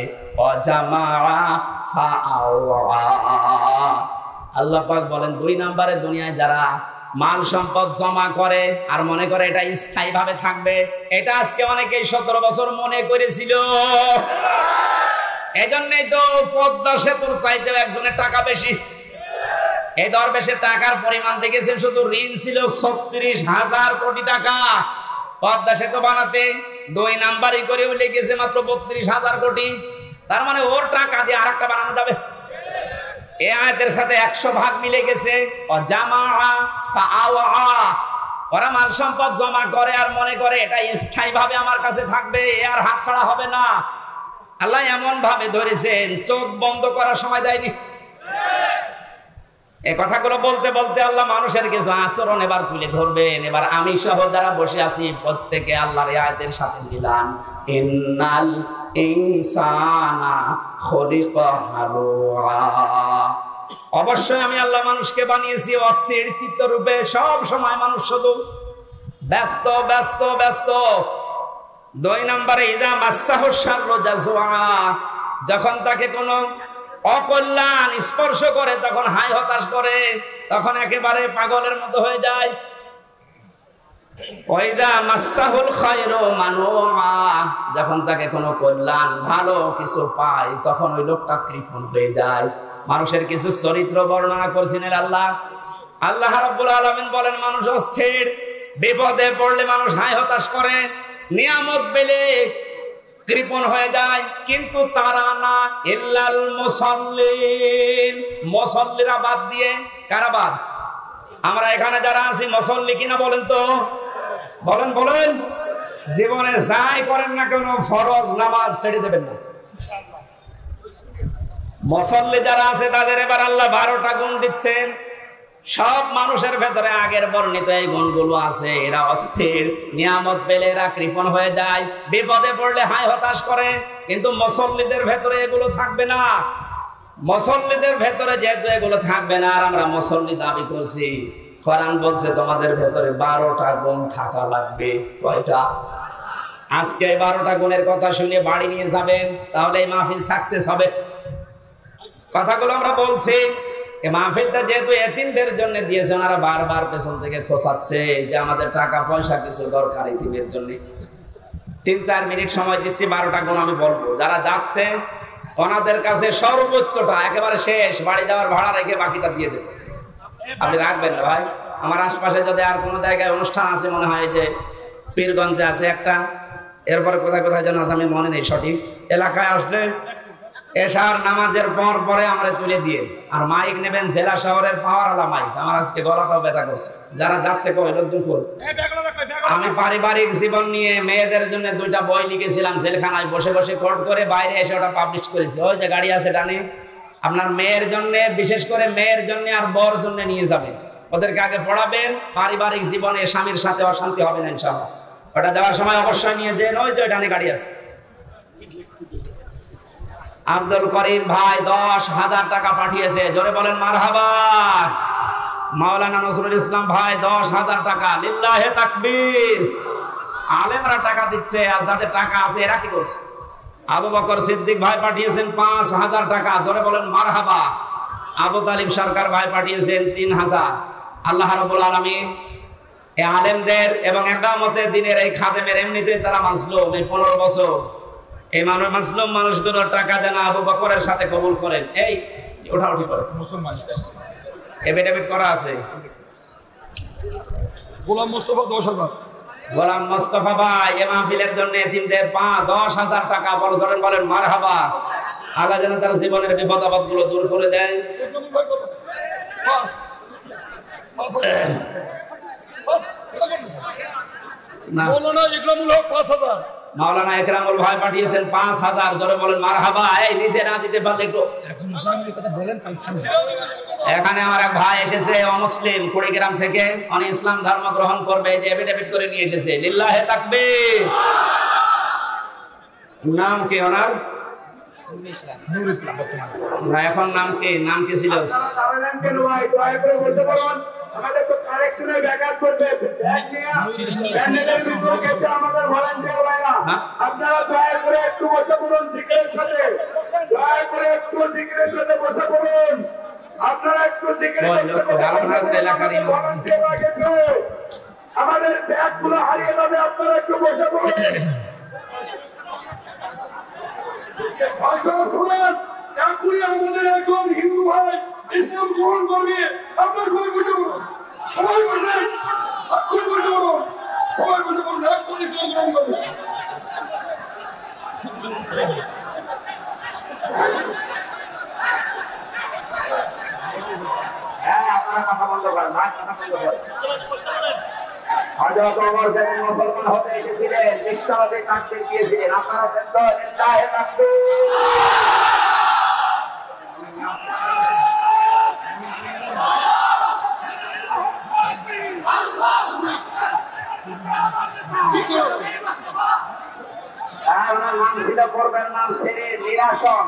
আল্লাহ পাক বলেন 2 নম্বরে দুনিয়ায় যারা মাল সম্পদ জমা করে আর মনে করে এটা স্থায়ী ভাবে থাকবে, এটা আজকে অনেকেই 17 বছর মনে করেছিল। এই জন্যই তো পদ্মা সেতুর চাইতেও একজনের টাকা বেশি। এই দরবেশের টাকার পরিমাণ দেখেছেন, শুধু ঋণ ছিল 36,000 কোটি টাকা পদ্মা সেতু বানাতে। 2 নাম্বারই করে লেগেছে মাত্র 32,000 কোটি। তার মানে ওর টাকা দিয়ে আরেকটা বানানো যাবে। এই আয়াতের সাথে 100 ভাগ মিলে গেছে। ওরা মাল সম্পদ জমা করে আর মনে করে এটা স্থায়ী ভাবে আমার কাছে থাকবে, আর হাত ছাড়া হবে না। আল্লাহ এমন ভাবে ধরেছেন, চোখ বন্ধ করার সময় দেয়নি। এই কথাগুলো বলতে বলতে আল্লাহ মানুষের কিছু আচরণ এবার তুলে ধরবেন। এবার আমি সহ যারা বসে আছি প্রত্যেকে আল্লাহর আয়াতের সাথে দিলাম, ইন্নাল ইনসানা খুলিকা হালুআ। অবশ্যই আমি আল্লাহ মানুষকে বানিয়েছি অস্থির চিত্ত রূপে। সব সময় মানুষ শুধু ব্যস্ত ব্যস্ত ব্যস্ত। 2 নম্বরে ইদা মাসাহু শাররু জাযুআ, যখন তাকে কোনো অকল্যাণ স্পর্শ করে তখন হাই হতাশ করে, তখন একেবারে পাগলের মতো হয়ে যায়। ওয়াইদা মাসাহুল খায়রু মানুআ, যখন তাকে কোনো কল্যাণ ভালো কিছু পায় তখন ওই লোকটা কৃপণ হয়ে যায়। মানুষের কিছু চরিত্র বর্ণনা করছিলেন আল্লাহ। আল্লাহ রাব্বুল আলামিন বলেন মানুষ অস্থির, বিপদে পড়লে মানুষ হাই হতাশ করে, নিয়ামত পেলে কৃপণ হয়ে যায়। কিন্তু তারা না, ইল্লাল মুসাল্লিন, মুসাল্লিরা বাদ দিয়ে। কারা বাদ? আমরা এখানে যারা আছি মুসাল্লি কিনা বলেন তো, বলেন বলেন। জীবনে যাই করেন না কেন ফরজ নামাজ ছেড়ে দেবেন না। মুসাল্লি যারা আছে তাদের এবার আল্লাহ 12টা গুণ দিচ্ছেন। সব মানুষের ভেতরে আগের বর্ণিত এই গুণগুলো আছে। এরা অস্থির, নিয়ামত পেলে এরা কৃপণ হয়ে যায়, বিপদে পড়লে হাই হতাশ করে। কিন্তু মুসল্লিদের ভেতরে এগুলো থাকবে না। মুসল্লিদের ভেতরে যেহেতু এগুলো থাকবে না, আর আমরা মুসল্লি দাবি করছি, কোরআন বলছে তোমাদের ভেতরে 12টা গুণ থাকা লাগবে। কয়টা? আজকে এই 12টা গুণের কথা শুনে বাড়ি নিয়ে যাবেন, তাহলে এই মাহফিল সাকসেস হবে। কথাগুলো আমরা বলছি। এই মাহফিলটা যেহেতু এতিমদের জন্য দিয়েছে, ওনারা বারবার পেছন থেকে খোঁচাচ্ছে যে আমাদের টাকা পয়সা কিছু দরকার এতিমের জন্য। 3-4 মিনিট সময় দিচ্ছি, 12টা গুণ আমি বলবো। যারা যাচ্ছে ওনাদের কাছে সর্বোচ্চটা একেবারে শেষ, বাড়ি যাওয়ার ভাড়া রেখে বাকিটা দিয়ে দেবে। আপনি রাখবেন না ভাই। আমার আশপাশে যদি আর কোনো জায়গায় অনুষ্ঠান আছে, মনে হয় যে পীরগঞ্জে আছে একটা, এরপরে কোথায় কোথায় যেন আছে আমি মনে নেই সঠিক, এলাকায় আসলে এশার নামাজের পরে আমরা তুলে দিয়ে, আর মাইক নেবেন জেলা শহরের পাওয়ারওয়ালা মাইক। আমার আজকে গলাটাও ব্যথা করছে। যারা যাচ্ছে আমি পারিবারিক জীবন নিয়ে মেয়েদের জন্য 2টা বই লিখেছিলাম, জেলখানায় বসে বসে কোর্ট করে, বাইরে এসে ওটা পাবলিশ করেছি। ওই যে গাড়ি আছে ডানে, আপনার মেয়ের জন্য, বিশেষ করে মেয়ের জন্য আর বর জন্য নিয়ে যাবেন। ওদেরকে আগে পড়াবেন, পারিবারিক জীবনে স্বামীর সাথে অশান্তি হবে না ইনশাআল্লাহ। ওটা দেওয়ার সময় অবশ্যই নিয়ে যেন। ওই যে ডানে গাড়ি আছে। আব্দুল করিম ভাই 10,000 টাকা পাঠিয়েছে, জোরে বলেন মারহাবা। মাওলানা নজরুল ইসলাম ভাই 10,000 টাকা, লিল্লাহে তাকবীর। আলেমরা টাকা দিচ্ছে, আর যাদের টাকা আছে এরা কি করছে? আবু বকর সিদ্দিক ভাই পাঠিয়েছেন 5,000 টাকা, জোরে বলেন মারহাবা। আবু তালিব সরকার ভাই পাঠিয়েছেন 3,000। আল্লাহ রাব্বুল আলামিন এই আলেমদের এবং ইকামতের দিনের এই খাদেমের, এমনিতে তারা মাজলুম, এই 15 বছর এই মাজলুম মানুষগুলোর টাকা যেন আবু বকরের সাথে কবুল করেন। এই ওঠাউঠি করে মুসলমান এফিডেভিট করা আছে। গোলাম মোস্তফা 10,000, গোলাম মোস্তফা ভাই এই মাহফিলের জন্য এতিমদের 10,000 টাকা বড় ধরেন, বলেন মারহাবা। আল্লাহ যেন তার জীবনের বিপদ আপদ গুলো দূর করে দেয়। মাওলানা ইকরামুল ভাই পাঠিয়েছেন 5,000, ধরে বলেন মারহাবা। এই নিজে না দিতে পারলে একটু এখানে আমার এক ভাই এসেছে অমুসলিম, কুড়িগ্রাম থেকে, উনি ইসলাম ধর্ম গ্রহণ করবে, যে এফিডেভিট করে নিয়ে এসেছে। লিল্লাহে তাকবীর। নাম কি ওনার? নূর ইসলাম। না, এখন নাম কি? নাম কি ছিল? আমাদের তো কালেকশনে ব্যাকআপ করবে, ব্যাগ নিয়ে প্যানেলের ভিতরে গেছে আমাদের ভলান্টিয়ার ভাইরা। আপনারা দয়া করে একটু বসে পড়ুন, জিকিরের সাথে দয়া করে একটু জিকিরের সাথে বসে পড়ুন। আপনারা একটু জিকিরের সাথে আমাদের ব্যাগগুলো হারিয়ে যাবে, আপনারা একটু বসে পড়ুন। ভাষণ শুনুন, এখনই আমাদের একজন হিন্দু ভাই ইসলাম গ্রহণ করবে। আপনার সবাই বসে পড়ুন, সবাই বসে, এখনই বসে পড়ুন, সবাই বসে পড়ুন, এখনই ইসলাম গ্রহণ করবে। হযরত ওমর যখন মুসলমান হতে এসেছিলেন বিশ্বব্যাপী তাকবীর দিয়েছিলেন। আপনারা তো লিল্লাহি তাকবীর। ওনার নাম ছিল পূর্বের নাম সিরিজ নিরাসন,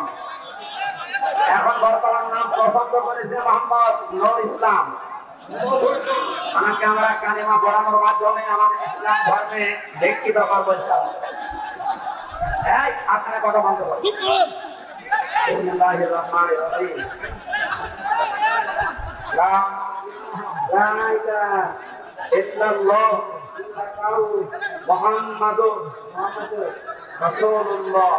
এখন বর্তমান নাম পছন্দ করেছে মোহাম্মদ নূর ইসলাম। ওনাকে আমরা কালিমা পড়ানোর মাধ্যমে আমাদের ইসলাম ধর্মে দীক্ষিত করবো ইনশাআল্লাহ। এই আপনারা কথা বলতে পারেন। বিসমিল্লাহির রহমানির রহিম। লা ইলাহা ইল্লাল্লাহ মুহাম্মাদুর রাসূলুল্লাহ।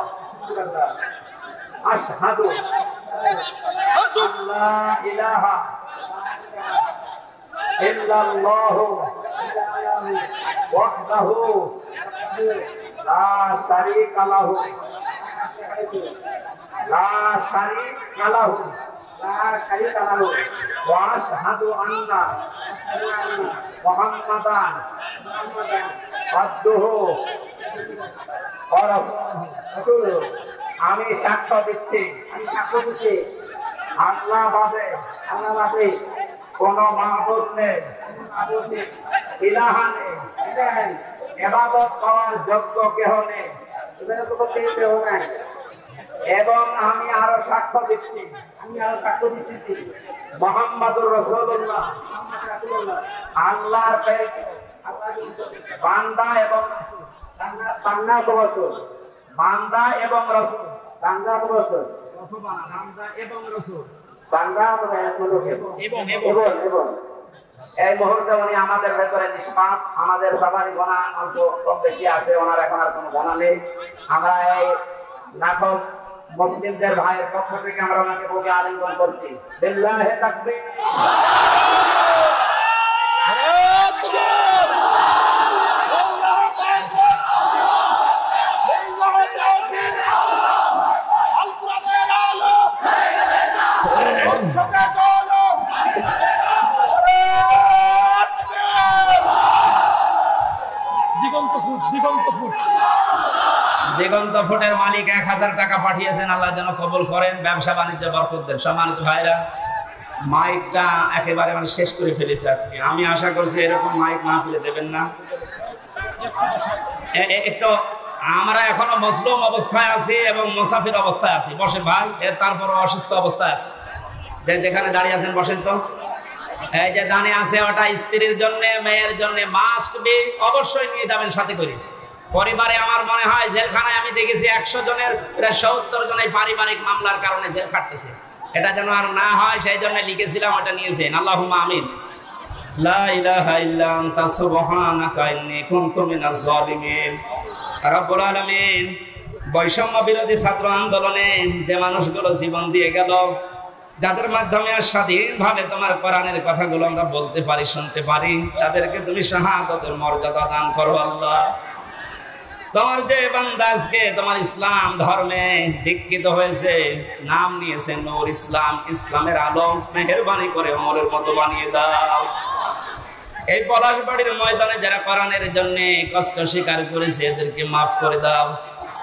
আশহাদু আল্লা ইলাহা ইল্লাল্লাহু ওয়াহদাহু লা শারীকা লাহু ওয়া আশহাদু আন্না মুহাম্মাদান আবদুহু ওয়া রাসূলুহু। আমি সাক্ষ্য দিচ্ছি আল্লাহ বাদে কোন মাবুদ নেই, ইলাহা নেই, ইবাদত করার যোগ্য কেহ নেই, এবং আমি আরো সাক্ষ্য দিচ্ছি মুহাম্মাদুর রাসূলুল্লাহ আল্লাহর বান্দা এবং রাসূল। বান্দা এবং রাসূল, বান্দা এবং রাসূল, বান্দা এবং এই মুহূর্তে উনি আমাদের ভেতরে নিষ্পাপ। আমাদের সবারই গোনা অল্প কম বেশি আছে, ওনার এখন আর কোনো গোনা নেই। আমরা এই নাটক মুসলিমদের ভাইয়ের পক্ষ থেকে আমরা ওনাকে বুকে আলিঙ্গন করছি। লিল্লাহি তাকবীর। দিগন্ত ফুটের মালিক 1000 টাকা পাঠিয়েছেন, আল্লাহ যেন কবুল করেন, ব্যবসা বাণিজ্য বরকত দেন। সম্মানিত ভাইরা, মাইকটা একেবারে শেষ করে ফেলেছে আজকে। আমি আশা করছি এরকম মাইক মাহফিলে দেবেন না। একটু আমরা এখনো মজলুম অবস্থায় আছি এবং মুসাফির অবস্থায় আছি। বসেন ভাই, তারপর অসুস্থ অবস্থায় আছে। যেখানে দাঁড়িয়ে আছেন বসেন তো। এই যে দাঁড়িয়ে আছে ওটা স্ত্রীর জন্য, মেয়ের জন্য মাস্ট বি, অবশ্যই নিয়ে যাবেন সাথে করে। পরিবারে আমার মনে হয় জেলখানায় আমি দেখেছি 100 জনের প্রায় 70 জন এই পারিবারিক মামলার কারণে জেল কাটতেছে। এটা যেন আর না হয় সেই জন্য লিখেছিলাম, ওটা নিয়েছেন। আল্লাহুম্মা আমিন। লা ইলাহা ইল্লা আনতা সুবহানাকা ইন্নী কুনতু মিনাজ জালিমিন। রব্বুল আলামিন, বৈষম্য বিরোধী ছাত্র আন্দোলনে যে মানুষগুলো জীবন দিয়ে গেল, যাদের মাধ্যমে স্বাধীনভাবে তোমার কোরআনের কথাগুলো আমরা বলতে পারি, শুনতে পারি, তাদেরকে তুমি শাহাদাতের মর্যাদা দান করো আল্লাহ। তোমার যে বান্দা আজকে তোমার ইসলাম ধর্মে দীক্ষিত হয়েছে, নাম নিয়েছে নূর ইসলাম, ইসলামের আলো, মেহেরবানি করে ওমরের মতো বানিয়ে দাও। এই পলাশবাড়ির ময়দানে যারা কোরআনের জন্য কষ্ট স্বীকার করেছে এদেরকে মাফ করে দাও।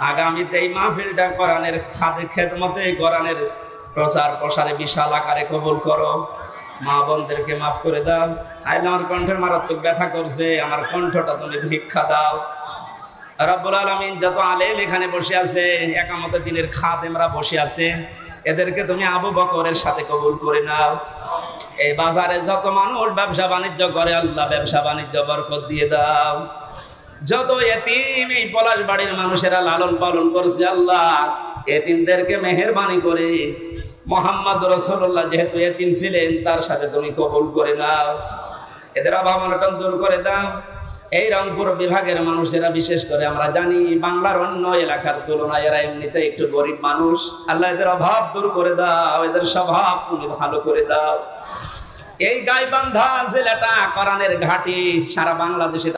আগামীতে এই মাহফিলটা কোরআনের খেদমতে, কোরআনের প্রচার প্রসারে বিশাল আকারে কবুল করো। মা বোনদেরকে মাফ করে দাও। আইলে আমার কণ্ঠের মারাত্মক ব্যথা করছে, আমার কণ্ঠটা তুমি ভিক্ষা দাও। রব্বুল আলামিন, যত আলেম এখানে বসে আছে, একামতের দিনের খাদেমরা বসে আছে, এদেরকে তুমি আবু বকরের সাথে কবুল করে নাও। এই বাজারে যত মানুষ ব্যবসা বাণিজ্য করে, আল্লাহ ব্যবসা বাণিজ্য বরকত দিয়ে দাও। যত এতিম এই পলাশবাড়ির মানুষেরা লালন পালন করছে, আল্লাহ এতিমদেরকে মেহেরবানি করে মুহাম্মদ রাসূলুল্লাহ যেহেতু এতিম ছিলেন, তার সাথে তুমি কবুল করে নাও। এদের অভাব অনটন দূর করে দাও। এই রংপুর বিভাগের মানুষেরা, বিশেষ করে আমরা জানি বাংলার অন্য এলাকার তুলনায় এরা এমনিতে একটু গরিব মানুষ, আল্লাহ এদের অভাব দূর করে দাও, এদের স্বভাব তুমি ভালো করে দাও। এই গাইবান্ধা জেলাটা কোরআনের ঘাঁটি, সারা বাংলাদেশে